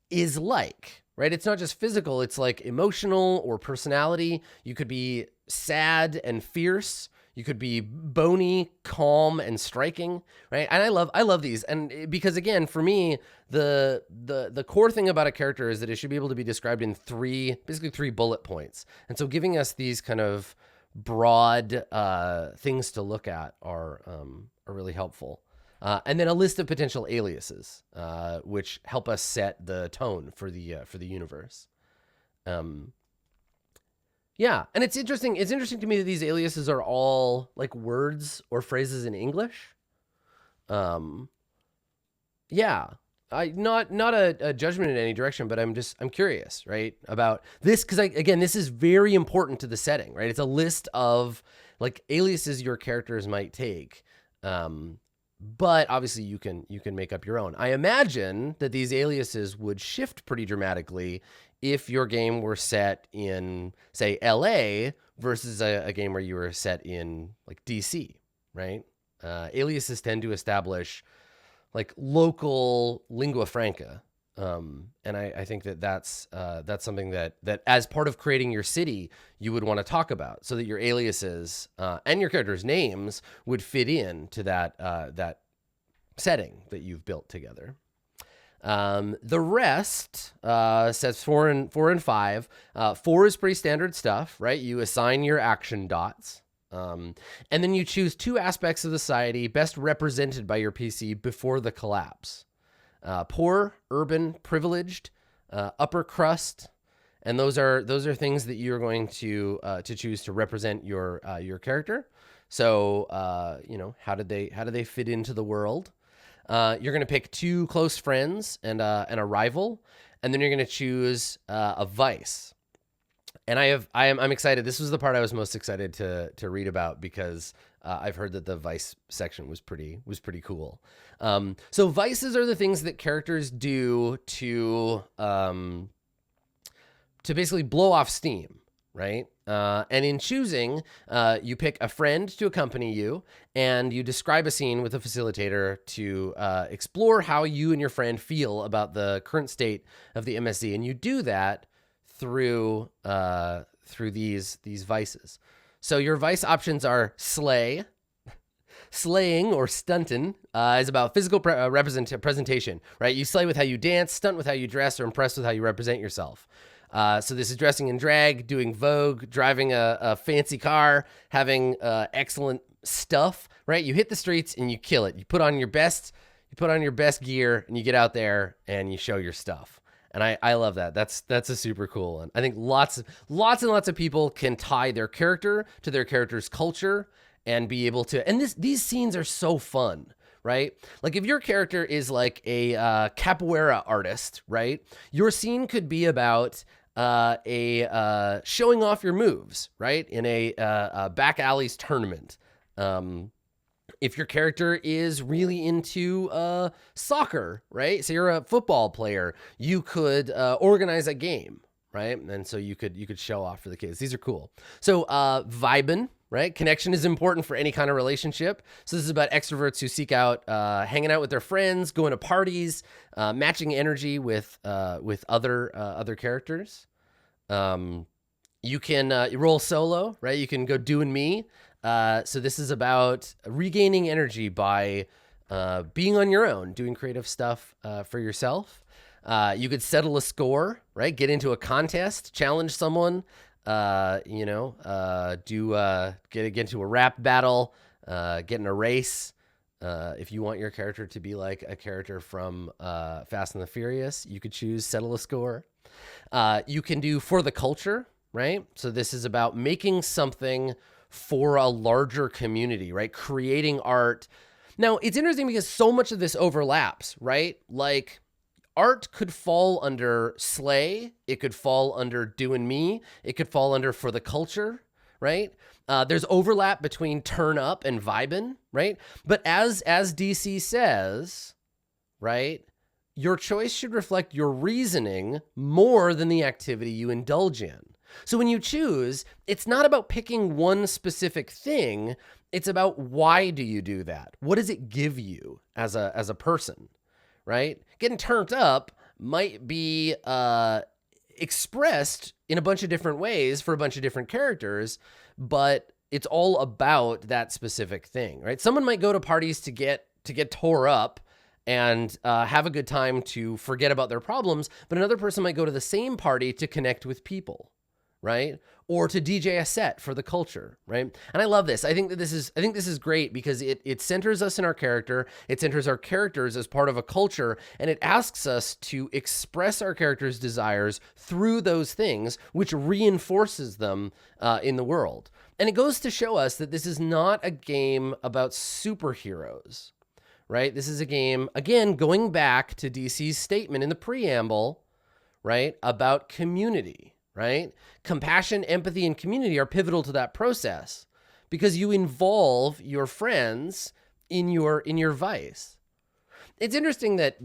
[SPEAKER 1] is like, right? It's not just physical, it's like emotional or personality. You could be sad and fierce. You could be bony, calm, and striking, right? And I love these. And because again, for me, the core thing about a character is that it should be able to be described in basically three bullet points. And so giving us these kind of broad things to look at are really helpful. And then a list of potential aliases, which help us set the tone for the universe. Yeah, and it's interesting. It's interesting to me that these aliases are all like words or phrases in English. Yeah, not a judgment in any direction, but I'm curious, right, about this because again, this is very important to the setting, right? It's a list of like aliases your characters might take, but obviously you can make up your own. I imagine that these aliases would shift pretty dramatically if your game were set in, say, LA versus a game where you were set in like DC, right? Aliases tend to establish like local lingua franca. And I think that's something that as part of creating your city, you would want to talk about so that your aliases and your characters' names would fit in to that setting that you've built together. The rest says 4 and 5. 4 is pretty standard stuff, right? You assign your action dots. And then you choose 2 aspects of society best represented by your PC before the collapse. Poor, urban, privileged, upper crust, and those are things that you're going to choose to represent your character. So how did they fit into the world? You're going to pick 2 close friends and a rival, and then you're going to choose a vice. And I'm excited. This was the part I was most excited to read about because I've heard that the vice section was pretty cool. So vices are the things that characters do to basically blow off steam, right? And in choosing, you pick a friend to accompany you, and you describe a scene with a facilitator to explore how you and your friend feel about the current state of the MSZ, and you do that through these vices. So your vice options are slay. Slaying or stuntin' is about physical presentation, right? You slay with how you dance, stunt with how you dress, or impress with how you represent yourself. So this is dressing in drag, doing Vogue, driving a fancy car, having excellent stuff, right? You hit the streets and you kill it. You put on your best gear and you get out there and you show your stuff. And I love that. That's a super cool one. I think lots and lots of people can tie their character to their character's culture and be able to. And these scenes are so fun, right? Like if your character is like a capoeira artist, right? Your scene could be about showing off your moves, right? In a back alleys tournament. If your character is really into soccer, right? So you're a football player, you could organize a game, right? And so you could show off for the kids. These are cool. So vibin', right? Connection is important for any kind of relationship. So this is about extroverts who seek out hanging out with their friends, going to parties, matching energy with other characters. You can roll solo, right? You can go do and me. So this is about regaining energy by being on your own, doing creative stuff for yourself. You could settle a score, right? Get into a contest, challenge someone, get into a rap battle, get in a race. If you want your character to be like a character from Fast and the Furious, you could choose settle a score. You can do for the culture, right? So this is about making something for a larger community, right? Creating art. Now, it's interesting because so much of this overlaps, right? Like art could fall under slay. It could fall under do and me. It could fall under for the culture, right? There's overlap between turn up and vibin', right? But as DC says, right, your choice should reflect your reasoning more than the activity you indulge in. So when you choose, it's not about picking one specific thing. It's about why do you do that? What does it give you as a person, right? Getting turned up might be expressed in a bunch of different ways for a bunch of different characters, but it's all about that specific thing, right? Someone might go to parties to get tore up and have a good time to forget about their problems, but another person might go to the same party to connect with people, right? Or to DJ a set for the culture, right? And I love this. I think this is great because it centers us in our character. It centers our characters as part of a culture, and it asks us to express our characters' desires through those things, which reinforces them in the world. And it goes to show us that this is not a game about superheroes, right? This is a game, again, going back to DC's statement in the preamble, right, about community. Right? Compassion, empathy, and community are pivotal to that process because you involve your friends in your vice. It's interesting that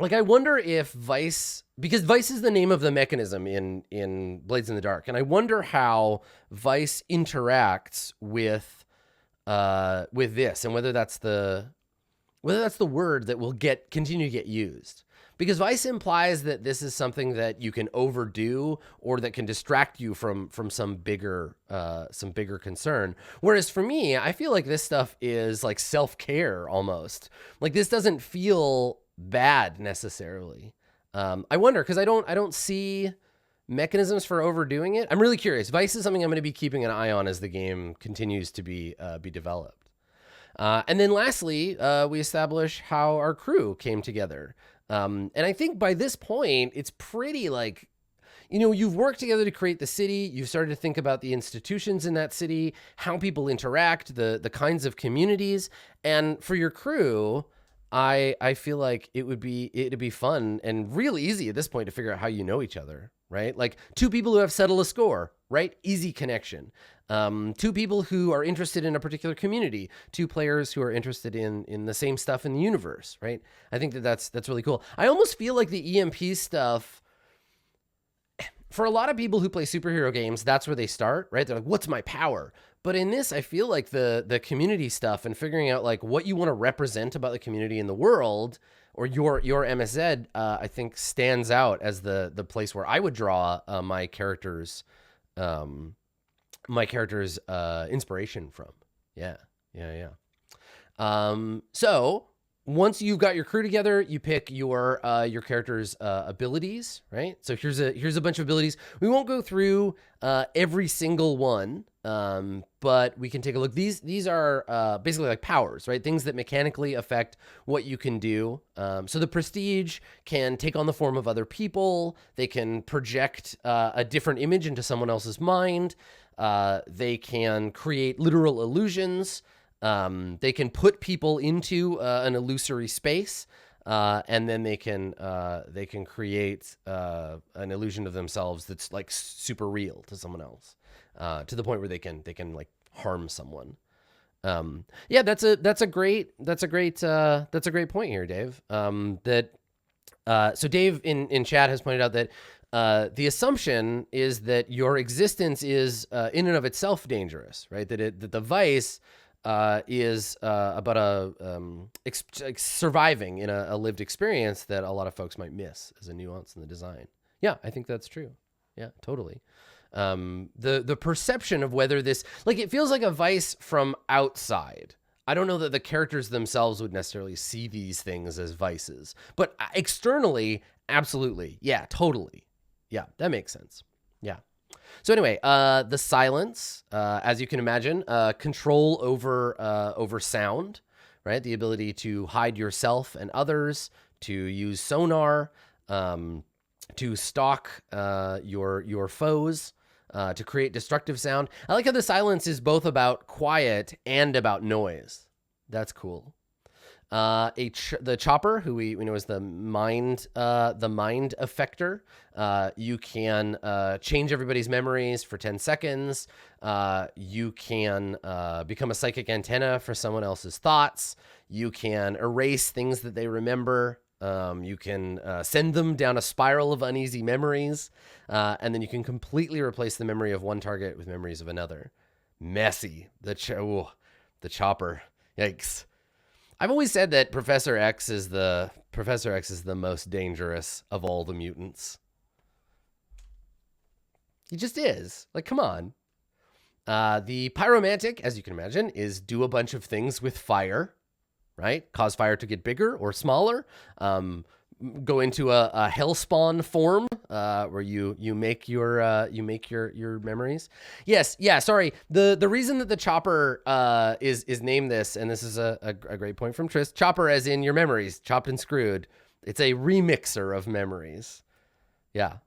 [SPEAKER 1] like I wonder if vice, because vice is the name of the mechanism in Blades in the Dark, and I wonder how vice interacts with this and whether that's the word that will continue to get used. Because vice implies that this is something that you can overdo or that can distract you from some bigger concern. Whereas for me, I feel like this stuff is like self-care almost. Like this doesn't feel bad necessarily. I wonder because I don't see mechanisms for overdoing it. I'm really curious. Vice is something I'm going to be keeping an eye on as the game continues to be developed. And then lastly, we establish how our crew came together. And I think by this point, it's pretty like, you've worked together to create the city. You've started to think about the institutions in that city, how people interact, the kinds of communities. And for your crew, I feel like it'd be fun and real easy at this point to figure out how you know each other, right? Like two people who have settled a score, right? Easy connection. Two people who are interested in a particular community, two players who are interested in the same stuff in the universe, right? I think that's really cool. I almost feel like the EMP stuff, for a lot of people who play superhero games, that's where they start, right? They're like, what's my power? But in this, I feel like the community stuff and figuring out like what you want to represent about the community in the world, or your MSZ, I think stands out as the place where I would draw my character's inspiration from. Yeah. So once you've got your crew together, you pick your character's abilities, right? So here's a bunch of abilities. We won't go through every single one, but we can take a look. These are basically like powers, right? Things that mechanically affect what you can do. So the prestige can take on the form of other people. They can project a different image into someone else's mind. They can create literal illusions. They can put people into an illusory space, and then they can create an illusion of themselves that's like super real to someone else, to the point where they can like harm someone. Yeah, that's a great point here, Dave. So Dave in chat has pointed out that the assumption is that your existence is in and of itself dangerous, right? That the vice is about surviving in a lived experience that a lot of folks might miss as a nuance in the design. Yeah, I think that's true. Yeah, totally. The perception of whether this, like, it feels like a vice from outside. I don't know that the characters themselves would necessarily see these things as vices, but externally, absolutely. Yeah, totally. Yeah, that makes sense. Yeah. So anyway, the silence, as you can imagine, control over sound, right? The ability to hide yourself and others, to use sonar, to stalk your foes, to create destructive sound. I like how the silence is both about quiet and about noise. That's cool. The chopper, who we know as the mind effector. You can change everybody's memories for 10 seconds. You can become a psychic antenna for someone else's thoughts. You can erase things that they remember. You can send them down a spiral of uneasy memories, and then you can completely replace the memory of one target with memories of another. Messy. The chopper. Yikes. I've always said that Professor X is the most dangerous of all the mutants. He just is. Like, come on. The pyromantic, as you can imagine, is do a bunch of things with fire, right? Cause fire to get bigger or smaller. Go into a hellspawn form, where you make your memories. Yes, yeah. Sorry. The reason that the chopper is named this, and this is a great point from Trist. Chopper, as in your memories, chopped and screwed. It's a remixer of memories. Yeah,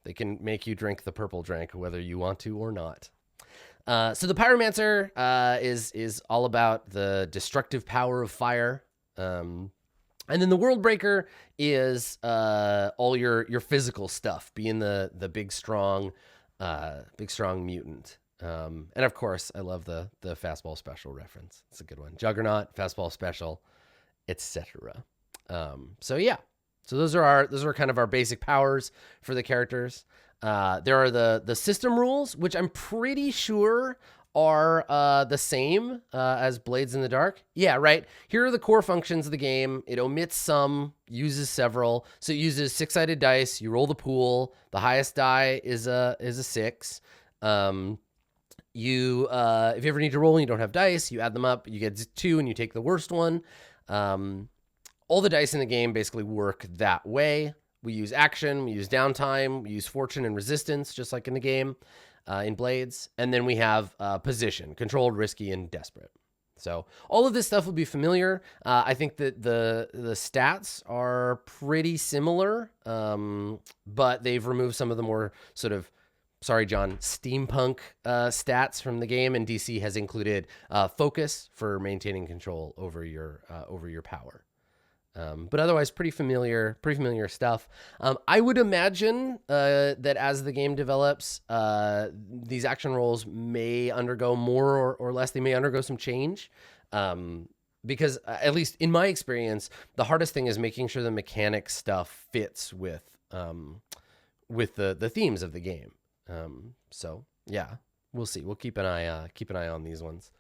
[SPEAKER 1] they can make you drink the purple drink whether you want to or not. So the pyromancer is all about the destructive power of fire. And then the world breaker is all your physical stuff, being the big strong mutant. And of course, I love the fastball special reference. It's a good one. Juggernaut, fastball special, etc. So yeah, so those are kind of our basic powers for the characters. There are the system rules, which I'm pretty sure are the same as Blades in the Dark. Yeah, right. Here are the core functions of the game. It omits some, uses several. So it uses 6-sided dice. You roll the pool. The highest die is a 6. If you ever need to roll and you don't have dice, you add them up. You get 2 and you take the worst one. All the dice in the game basically work that way. We use action, we use downtime, we use fortune and resistance, just like in the game, in Blades. And then we have position, controlled, risky, and desperate. So all of this stuff will be familiar. I think that the stats are pretty similar, but they've removed some of the more sort of, sorry, John, steampunk stats from the game, and DC has included focus for maintaining control over your power. But otherwise, pretty familiar stuff. I would imagine that as the game develops, these action rolls may undergo more or less. They may undergo some change, because at least in my experience, the hardest thing is making sure the mechanic stuff fits with the themes of the game. So yeah, we'll see. We'll keep an eye on these ones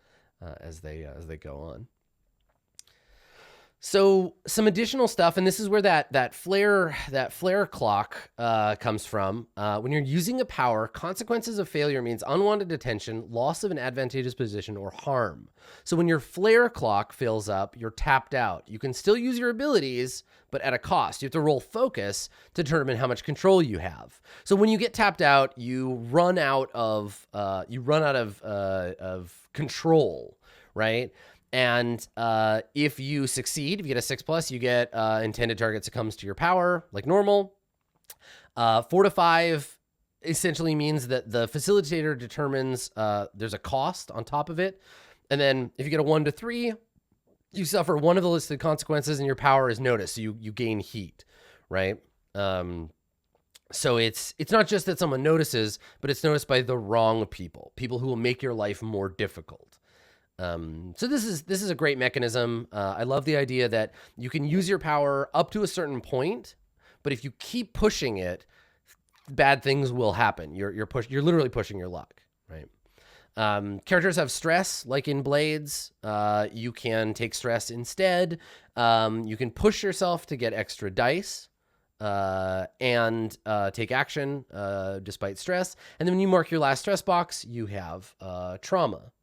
[SPEAKER 1] as they go on. So some additional stuff, and this is where that flare clock comes from. When you're using a power, consequences of failure means unwanted attention, loss of an advantageous position, or harm. So when your flare clock fills up, you're tapped out. You can still use your abilities, but at a cost. You have to roll focus to determine how much control you have. So when you get tapped out, you run out of control, right? And if you succeed, if you get a 6+, you get intended target succumbs to your power, like normal. 4 to 5 essentially means that the facilitator determines there's a cost on top of it. And then if you get a 1 to 3, you suffer one of the listed consequences and your power is noticed. So you gain heat, right? So it's not just that someone notices, but it's noticed by the wrong people who will make your life more difficult. So this is a great mechanism. I love the idea that you can use your power up to a certain point, but if you keep pushing it, bad things will happen. You're literally pushing your luck, right? Characters have stress, like in Blades. You can take stress instead. You can push yourself to get extra dice, and take action despite stress. And then when you mark your last stress box, you have trauma.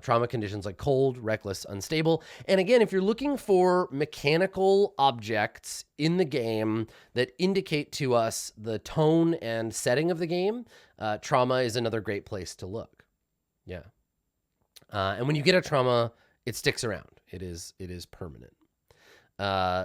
[SPEAKER 1] Trauma conditions like cold, reckless, unstable. And again, if you're looking for mechanical objects in the game that indicate to us the tone and setting of the game, trauma is another great place to look. Yeah. And when you get a trauma, it sticks around. It is permanent.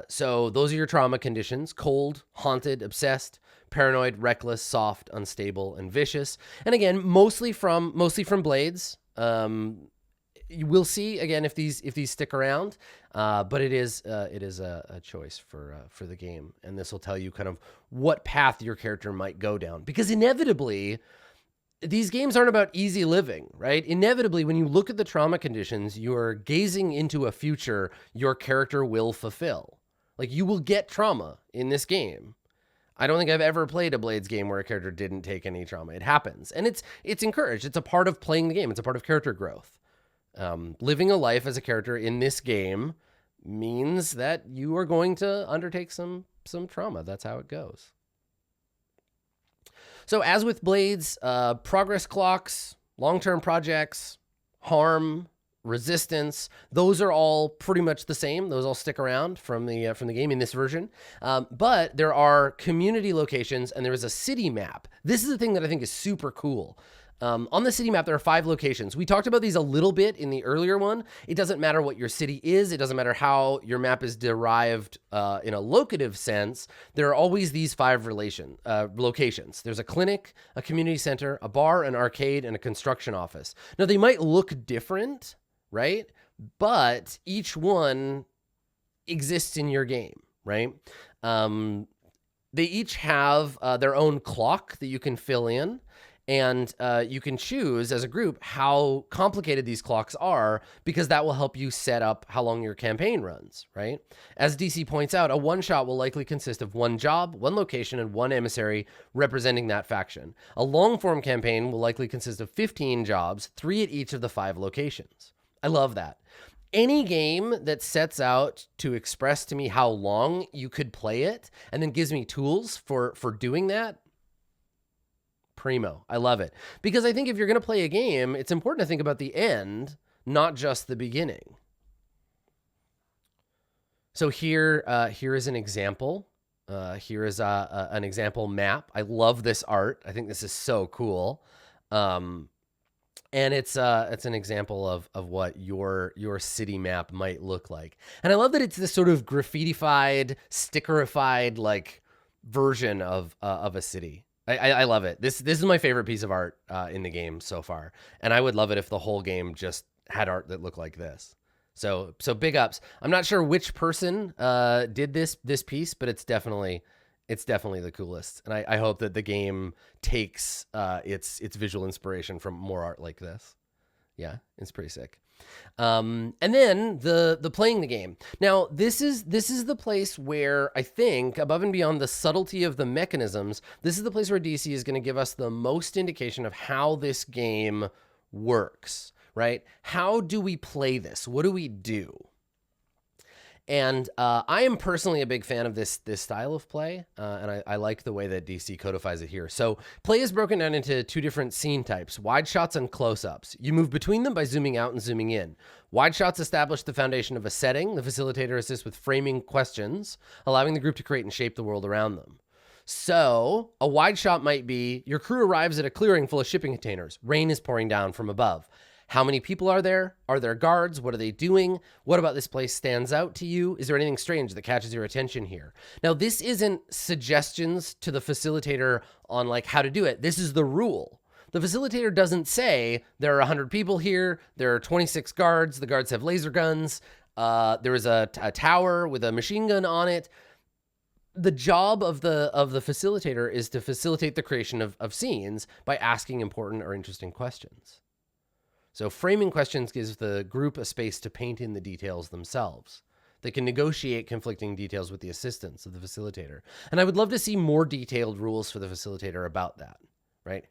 [SPEAKER 1] So those are your trauma conditions: cold, haunted, obsessed, paranoid, reckless, soft, unstable, and vicious. And again, mostly from Blades. You will see again if these stick around, but it is a choice for the game, and this will tell you kind of what path your character might go down, because inevitably these games aren't about easy living, right? Inevitably, when you look at the trauma conditions, you're gazing into a future your character will fulfill. Like, you will get trauma in this game. I don't think I've ever played a Blades game where a character didn't take any trauma. It happens, and it's encouraged. It's a part of playing the game. It's a part of character growth. Living a life as a character in this game means that you are going to undertake some trauma. That's how it goes. So as with Blades, progress clocks, long-term projects, harm, resistance, those are all pretty much the same. Those all stick around from the game in this version. But there are community locations, and there is a city map. This is the thing that I think is super cool. On the city map, there are 5 locations. We talked about these a little bit in the earlier one. It doesn't matter what your city is. It doesn't matter how your map is derived in a locative sense. There are always these 5 locations. There's a clinic, a community center, a bar, an arcade, and a construction office. Now, they might look different, right? But each one exists in your game, right? They each have their own clock that you can fill in. And you can choose as a group how complicated these clocks are, because that will help you set up how long your campaign runs, right? As DC points out, a one-shot will likely consist of 1 job, 1 location, and 1 emissary representing that faction. A long-form campaign will likely consist of 15 jobs, 3 at each of the 5 locations. I love that. Any game that sets out to express to me how long you could play it and then gives me tools for doing that, primo. I love it. Because I think if you're going to play a game, it's important to think about the end, not just the beginning. So here is an example Here is an example map. I love this art. I think this is so cool. And it's an example of what your city map might look like. And I love that it's this sort of graffitified, stickerified like version of a city. I love it. This is my favorite piece of art in the game so far. And I would love it if the whole game just had art that looked like this. So big ups. I'm not sure which person did this piece, but it's definitely the coolest. And I hope that the game takes its visual inspiration from more art like this. Yeah, it's pretty sick. And then the playing the game. Now, this is the place where I think, above and beyond the subtlety of the mechanisms, this is the place where DC is going to give us the most indication of how this game works. Right? How do we play this? What do we do? And I am personally a big fan of this style of play, and I like the way that DC codifies it here. So play is broken down into two different scene types, wide shots and close-ups. You move between them by zooming out and zooming in. Wide shots establish the foundation of a setting. The facilitator assists with framing questions, allowing the group to create and shape the world around them. So a wide shot might be, your crew arrives at a clearing full of shipping containers. Rain is pouring down from above. How many people are there? Are there guards? What are they doing? What about this place stands out to you? Is there anything strange that catches your attention here? Now, this isn't suggestions to the facilitator on like how to do it. This is the rule. The facilitator doesn't say there are 100 people here. There are 26 guards. The guards have laser guns. There is a tower with a machine gun on it. The job of the facilitator is to facilitate the creation of scenes by asking important or interesting questions. So framing questions gives the group a space to paint in the details themselves. They can negotiate conflicting details with the assistance of the facilitator. And I would love to see more detailed rules for the facilitator about that, right?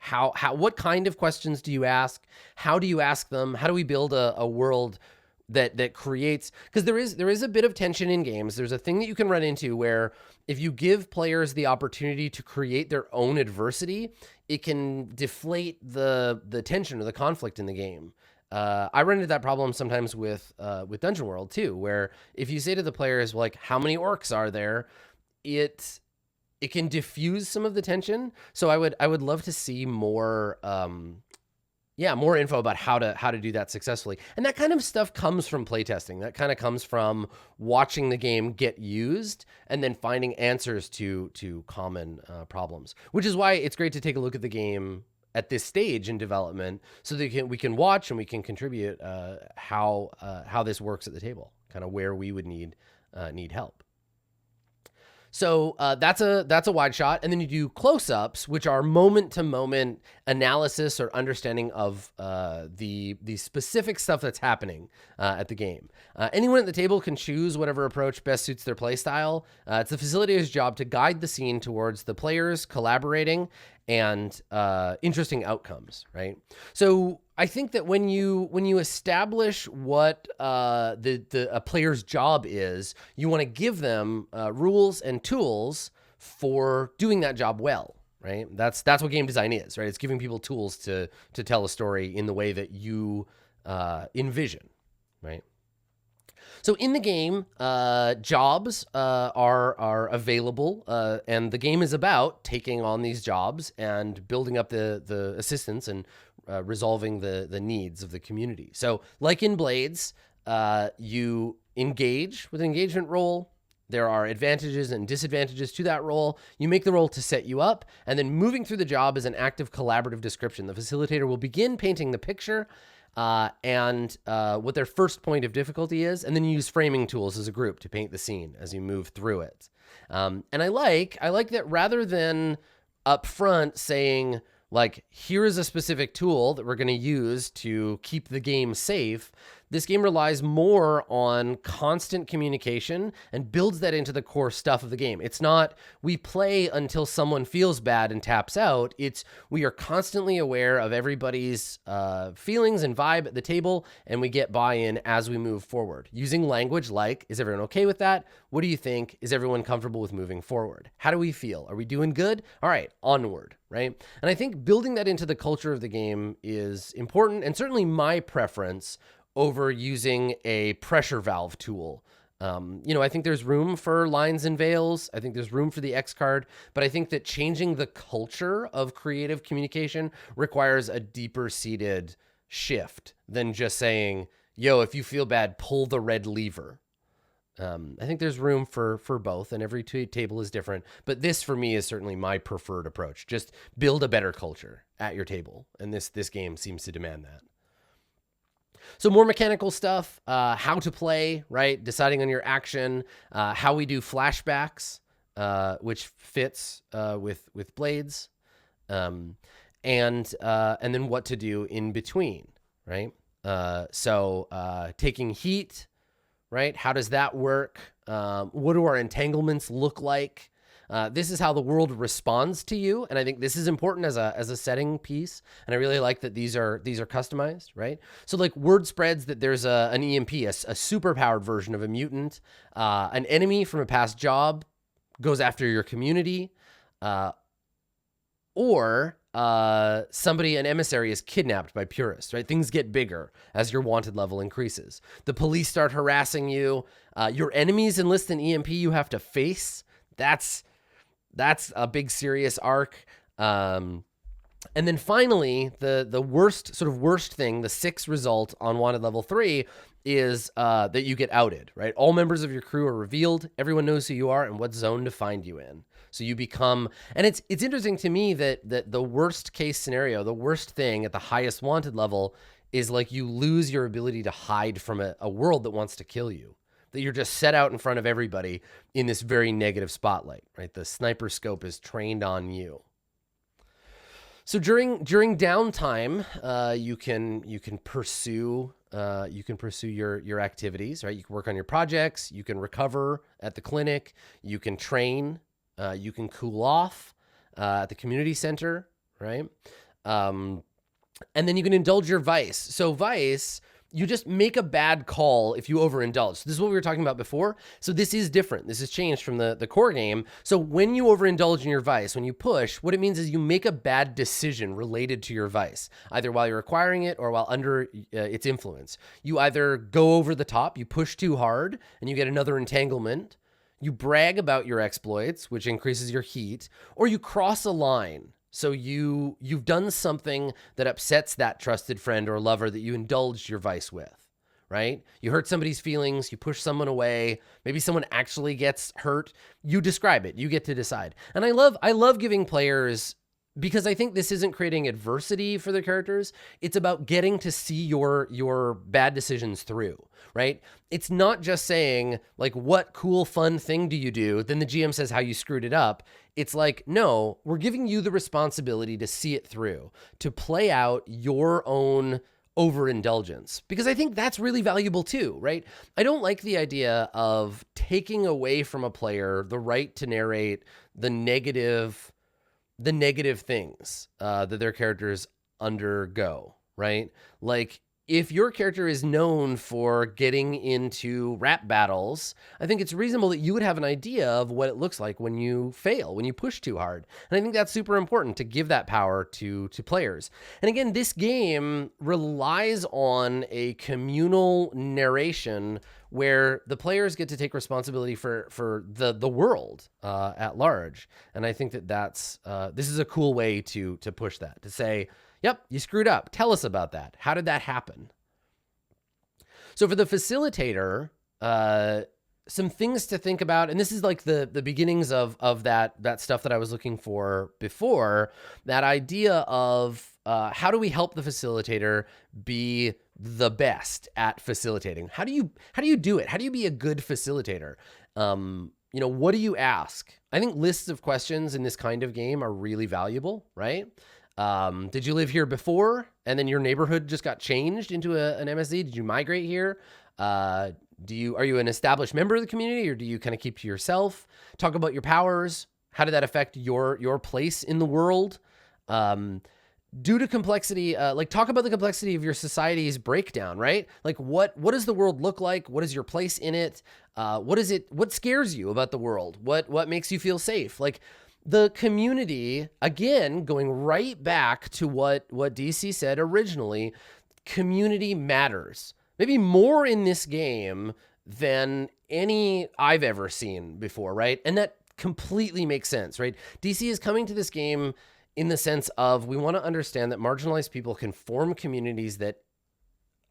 [SPEAKER 1] What kind of questions do you ask? How do you ask them? How do we build a world that creates, because there is a bit of tension in games. There's a thing that you can run into where if you give players the opportunity to create their own adversity, it can deflate the tension or the conflict in the game. I run into that problem sometimes with Dungeon World too, where if you say to the players, like, how many orcs are there, it can diffuse some of the tension. So I would love to see more more info about how to do that successfully. And that kind of stuff comes from playtesting. That kind of comes from watching the game get used and then finding answers to common problems, which is why it's great to take a look at the game at this stage in development so that we can watch and we can contribute how this works at the table, kind of where we would need help. So that's a wide shot. And then you do close-ups, which are moment-to-moment analysis or understanding of the specific stuff that's happening at the game. Anyone at the table can choose whatever approach best suits their play style. It's the facilitator's job to guide the scene towards the players collaborating and interesting outcomes, right? So I think that when you establish what a player's job is, you want to give them rules and tools for doing that job well, right? That's what game design is, right? It's giving people tools to tell a story in the way that you envision, right? So in the game, jobs are available, and the game is about taking on these jobs and building up the assistance and resolving the needs of the community. So like in Blades, you engage with an engagement role. There are advantages and disadvantages to that role. You make the role to set you up, and then moving through the job is an active collaborative description. The facilitator will begin painting the picture and what their first point of difficulty is, and then you use framing tools as a group to paint the scene as you move through it. And I like that rather than up front saying, like, here is a specific tool that we're going to use to keep the game safe, this game relies more on constant communication and builds that into the core stuff of the game. It's not we play until someone feels bad and taps out. It's we are constantly aware of everybody's feelings and vibe at the table, and we get buy-in as we move forward. Using language like, is everyone okay with that? What do you think? Is everyone comfortable with moving forward? How do we feel? Are we doing good? All right, onward, right? And I think building that into the culture of the game is important, and certainly my preference over using a pressure valve tool I think there's room for lines and veils. I think there's room for the X card, but I think that changing the culture of creative communication requires a deeper seated shift than just saying, yo, if you feel bad, pull the red lever. I think there's room for both, and every table is different. But this, for me, is certainly my preferred approach. Just build a better culture at your table, and this game seems to demand that. So more mechanical stuff, how to play, right? Deciding on your action, how we do flashbacks, which fits with blades, and then what to do in between, right? So taking heat. Right? How does that work? What do our entanglements look like? This is how the world responds to you, and I think this is important as a setting piece. And I really like that these are customized, right? So like word spreads that there's an EMP, a super powered version of a mutant, an enemy from a past job goes after your community, or an emissary is kidnapped by purists, right? Things get bigger as your wanted level increases. The police start harassing you. Your enemies enlist an EMP you have to face. That's a big serious arc. And then finally, the worst thing, the 6 result on wanted level 3 is that you get outed, right? All members of your crew are revealed. Everyone knows who you are and what zone to find you in. So you become, and it's interesting to me that the worst case scenario, the worst thing at the highest wanted level is like you lose your ability to hide from a world that wants to kill you, that you're just set out in front of everybody in this very negative spotlight, right? The sniper scope is trained on you. So during downtime, you can pursue your activities, right? You can work on your projects, you can recover at the clinic, you can train, you can cool off at the community center, right? And then you can indulge your vice. So vice, you just make a bad call if you overindulge. So this is what we were talking about before. So this is different. This has changed from the core game. So when you overindulge in your vice, when you push, what it means is you make a bad decision related to your vice, either while you're acquiring it or while under its influence. You either go over the top, you push too hard, and you get another entanglement. You brag about your exploits, which increases your heat, or you cross a line. So you've done something that upsets that trusted friend or lover that you indulged your vice with, right? You hurt somebody's feelings, you push someone away, maybe someone actually gets hurt. You describe it, you get to decide. And I love giving players, because I think this isn't creating adversity for their characters. It's about getting to see your bad decisions through, right? It's not just saying like, what cool, fun thing do you do? Then the GM says how you screwed it up. It's like, no, we're giving you the responsibility to see it through, to play out your own overindulgence, because I think that's really valuable too, right? I don't like the idea of taking away from a player the right to narrate the negative things that their characters undergo, right? Like, if your character is known for getting into rap battles, I think it's reasonable that you would have an idea of what it looks like when you fail, when you push too hard. And I think that's super important to give that power to players. And again, this game relies on a communal narration where the players get to take responsibility for the world at large. And I think that's this is a cool way to push that, to say, yep, you screwed up. Tell us about that. How did that happen? So for the facilitator, some things to think about, and this is like the beginnings of that stuff that I was looking for before, that idea of how do we help the facilitator be the best at facilitating? How do you do it? How do you be a good facilitator? What do you ask? I think lists of questions in this kind of game are really valuable, right? Did you live here before and then your neighborhood just got changed into an MSZ? Did you migrate here? Are you an established member of the community, or do you kind of keep to yourself? Talk about your powers. How did that affect your place in the world? Due to complexity, talk about the complexity of your society's breakdown, right? Like what does the world look like? What is your place in it? What scares you about the world? What makes you feel safe? Like, the community, again, going right back to what DC said originally, community matters. Maybe more in this game than any I've ever seen before, right? And that completely makes sense, right? DC is coming to this game in the sense of we want to understand that marginalized people can form communities that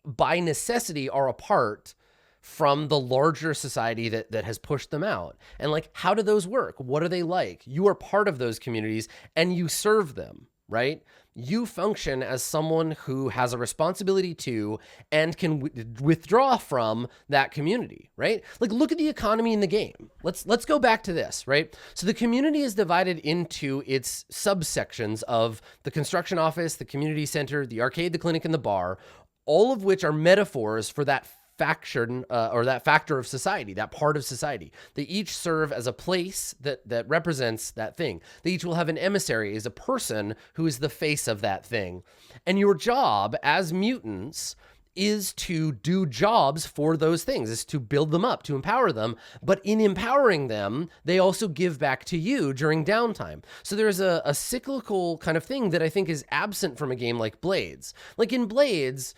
[SPEAKER 1] by necessity are apart from the larger society that has pushed them out. And like, how do those work? What are they like? You are part of those communities and you serve them, right? You function as someone who has a responsibility to and can withdraw from that community, right? Like, look at the economy in the game. Let's go back to this, right? So the community is divided into its subsections of the construction office, the community center, the arcade, the clinic, and the bar, all of which are metaphors for that faction or that factor of society, that part of society. They each serve as a place that represents that thing. They each will have an emissary, as a person who is the face of that thing. And your job as mutants is to do jobs for those things, is to build them up, to empower them. But in empowering them, they also give back to you during downtime. So there's a cyclical kind of thing that I think is absent from a game like Blades. Like in Blades,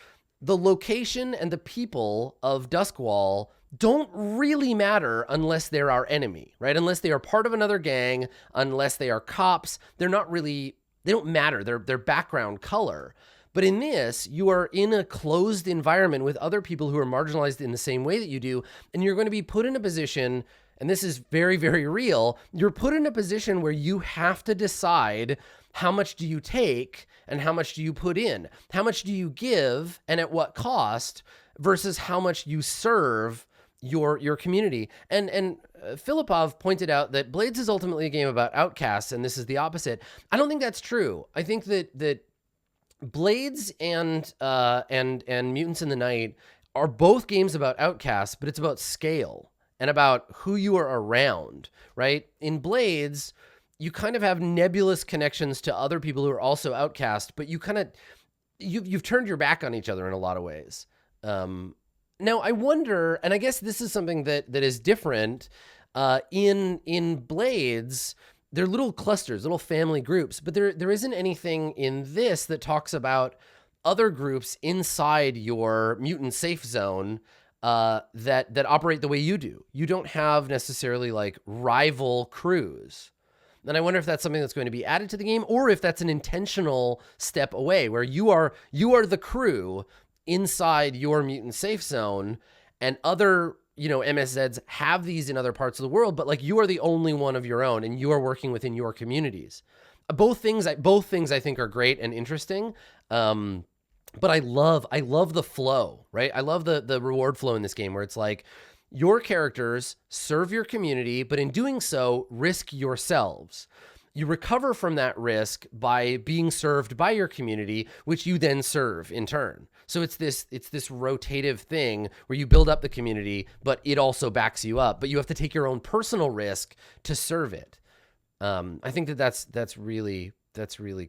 [SPEAKER 1] the location and the people of Duskwall don't really matter unless they're our enemy, right? Unless they are part of another gang, unless they are cops, they don't matter. They're background color. But in this, you are in a closed environment with other people who are marginalized in the same way that you do, and you're going to be put in a position, and this is very, very real, you're put in a position where you have to decide how much do you take and how much do you put in? How much do you give and at what cost versus how much you serve your community? And Filipov pointed out that Blades is ultimately a game about outcasts, and this is the opposite. I don't think that's true. I think that Blades and Mutants in the Night are both games about outcasts, but it's about scale and about who you are around, right? In Blades, you kind of have nebulous connections to other people who are also outcast, but you've turned your back on each other in a lot of ways. Now I wonder, and I guess this is something that is different in Blades. They're little clusters, little family groups, but there isn't anything in this that talks about other groups inside your mutant safe zone that operate the way you do. You don't have necessarily like rival crews. And I wonder if that's something that's going to be added to the game, or if that's an intentional step away where you are the crew inside your mutant safe zone, and other, MSZs have these in other parts of the world, but like you are the only one of your own and you are working within your communities. Both things I think are great and interesting. But I love the flow, right? I love the reward flow in this game where it's like, your characters serve your community, but in doing so, risk yourselves. You recover from that risk by being served by your community, which you then serve in turn. So it's this rotative thing where you build up the community, but it also backs you up. But you have to take your own personal risk to serve it. I think that's really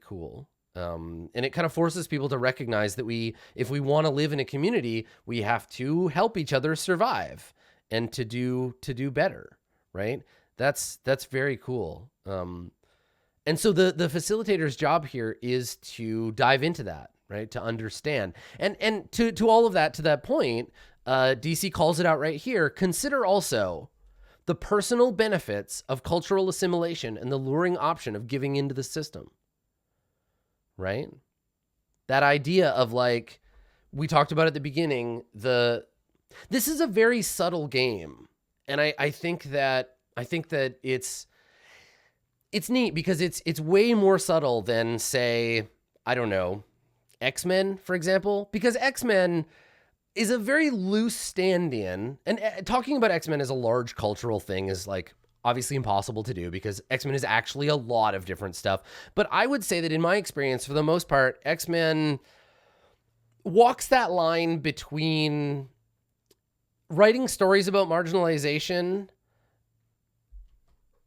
[SPEAKER 1] cool. And it kind of forces people to recognize that if we want to live in a community, we have to help each other survive and to do better, right? That's very cool. And so the facilitator's job here is to dive into that, right? To understand. And to all of that, to that point, DC calls it out right here. Consider also the personal benefits of cultural assimilation and the luring option of giving into the system, right? That idea of, like, we talked about at the beginning, this is a very subtle game. And I think that it's neat because it's way more subtle than, say, I don't know, X-Men, for example, because X-Men is a very loose stand-in, and talking about X-Men as a large cultural thing is like obviously impossible to do because X-Men is actually a lot of different stuff. But I would say that in my experience, for the most part, X-Men walks that line between writing stories about marginalization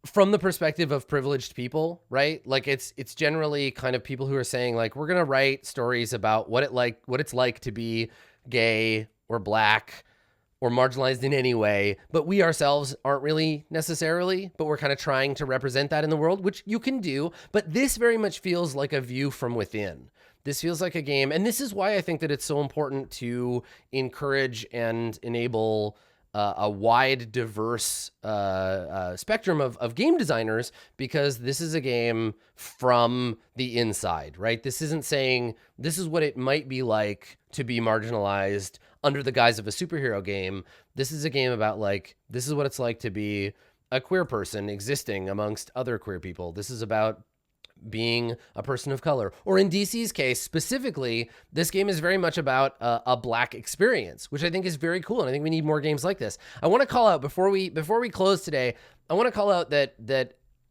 [SPEAKER 1] from the perspective of privileged people, right? Like it's generally kind of people who are saying, like, we're going to write stories about what it's like to be gay or black or marginalized in any way, but we ourselves aren't really necessarily, but we're kind of trying to represent that in the world, which you can do. But this very much feels like a view from within. This feels like a game. And this is why I think that it's so important to encourage and enable a wide, diverse spectrum of game designers, because this is a game from the inside, right? This isn't saying this is what it might be like to be marginalized under the guise of a superhero game. This is a game about like, this is what it's like to be a queer person existing amongst other queer people. This is about being a person of color. Or in DC's case specifically, this game is very much about a Black experience, which I think is very cool. And I think we need more games like this. I want to call out before we close today, I want to call out that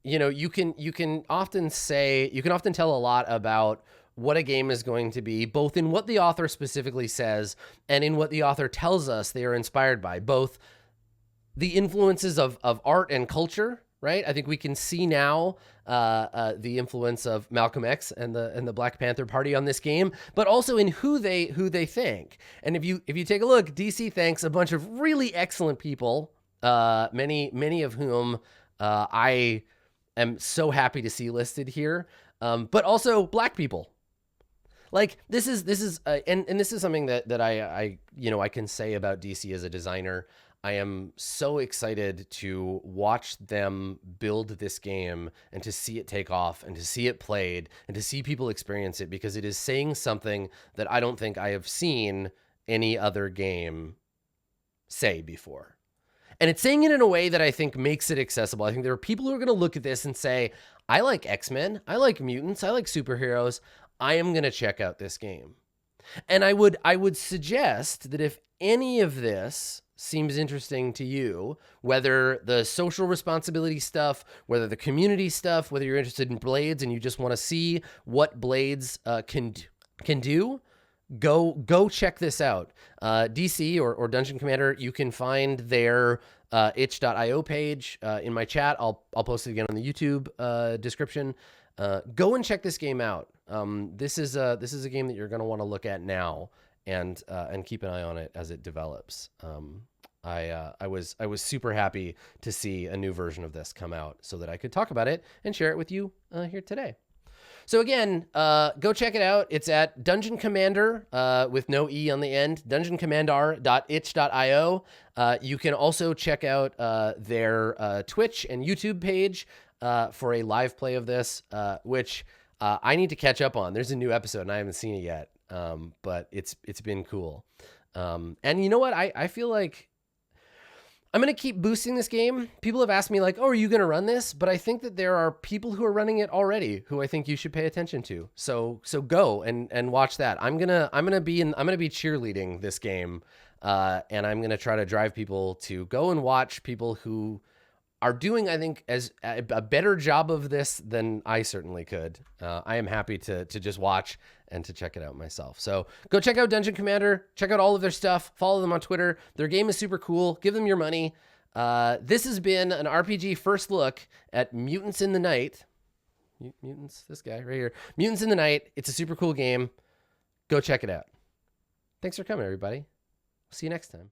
[SPEAKER 1] you know, you can often tell a lot about what a game is going to be, both in what the author specifically says and in what the author tells us they are inspired by, both the influences of art and culture, right? I think we can see now the influence of Malcolm X and the Black Panther Party on this game, but also in who they thank. And if you take a look, DC thanks a bunch of really excellent people, many of whom I am so happy to see listed here, but also Black people. Like this is and this is something that I can say about DC as a designer. I am so excited to watch them build this game and to see it take off and to see it played and to see people experience it, because it is saying something that I don't think I have seen any other game say before. And it's saying it in a way that I think makes it accessible. I think there are people who are going to look at this and say, I like X-Men, I like mutants, I like superheroes. I am going to check out this game. And I would suggest that if any of this seems interesting to you, whether the social responsibility stuff, whether the community stuff, whether you're interested in Blades and you just want to see what Blades can do, go check this out. DC or Dungeon Commander, you can find their itch.io page in my chat. I'll post it again on the YouTube description. Go and check this game out. This is a game that you're going to want to look at now and keep an eye on it as it develops. I was super happy to see a new version of this come out so that I could talk about it and share it with you here today. So again, go check it out. It's at Dungeon Commander with no E on the end, dungeoncommander.itch.io. You can also check out their Twitch and YouTube page for a live play of this, which I need to catch up on. There's a new episode and I haven't seen it yet, but it's been cool. And you know what? I feel like I'm going to keep boosting this game. People have asked me like, oh, are you going to run this? But I think that there are people who are running it already who I think you should pay attention to. So go and watch that. I'm going to be cheerleading this game. And I'm going to try to drive people to go and watch people who are doing, I think, as a better job of this than I certainly could. I am happy to just watch and to check it out myself. So go check out Dungeon Commander, check out all of their stuff, follow them on Twitter. Their game is super cool. Give them your money. This has been an RPG first look at Mutants in the Night. Mutants, this guy right here. Mutants in the Night. It's a super cool game. Go check it out. Thanks for coming, everybody. See you next time.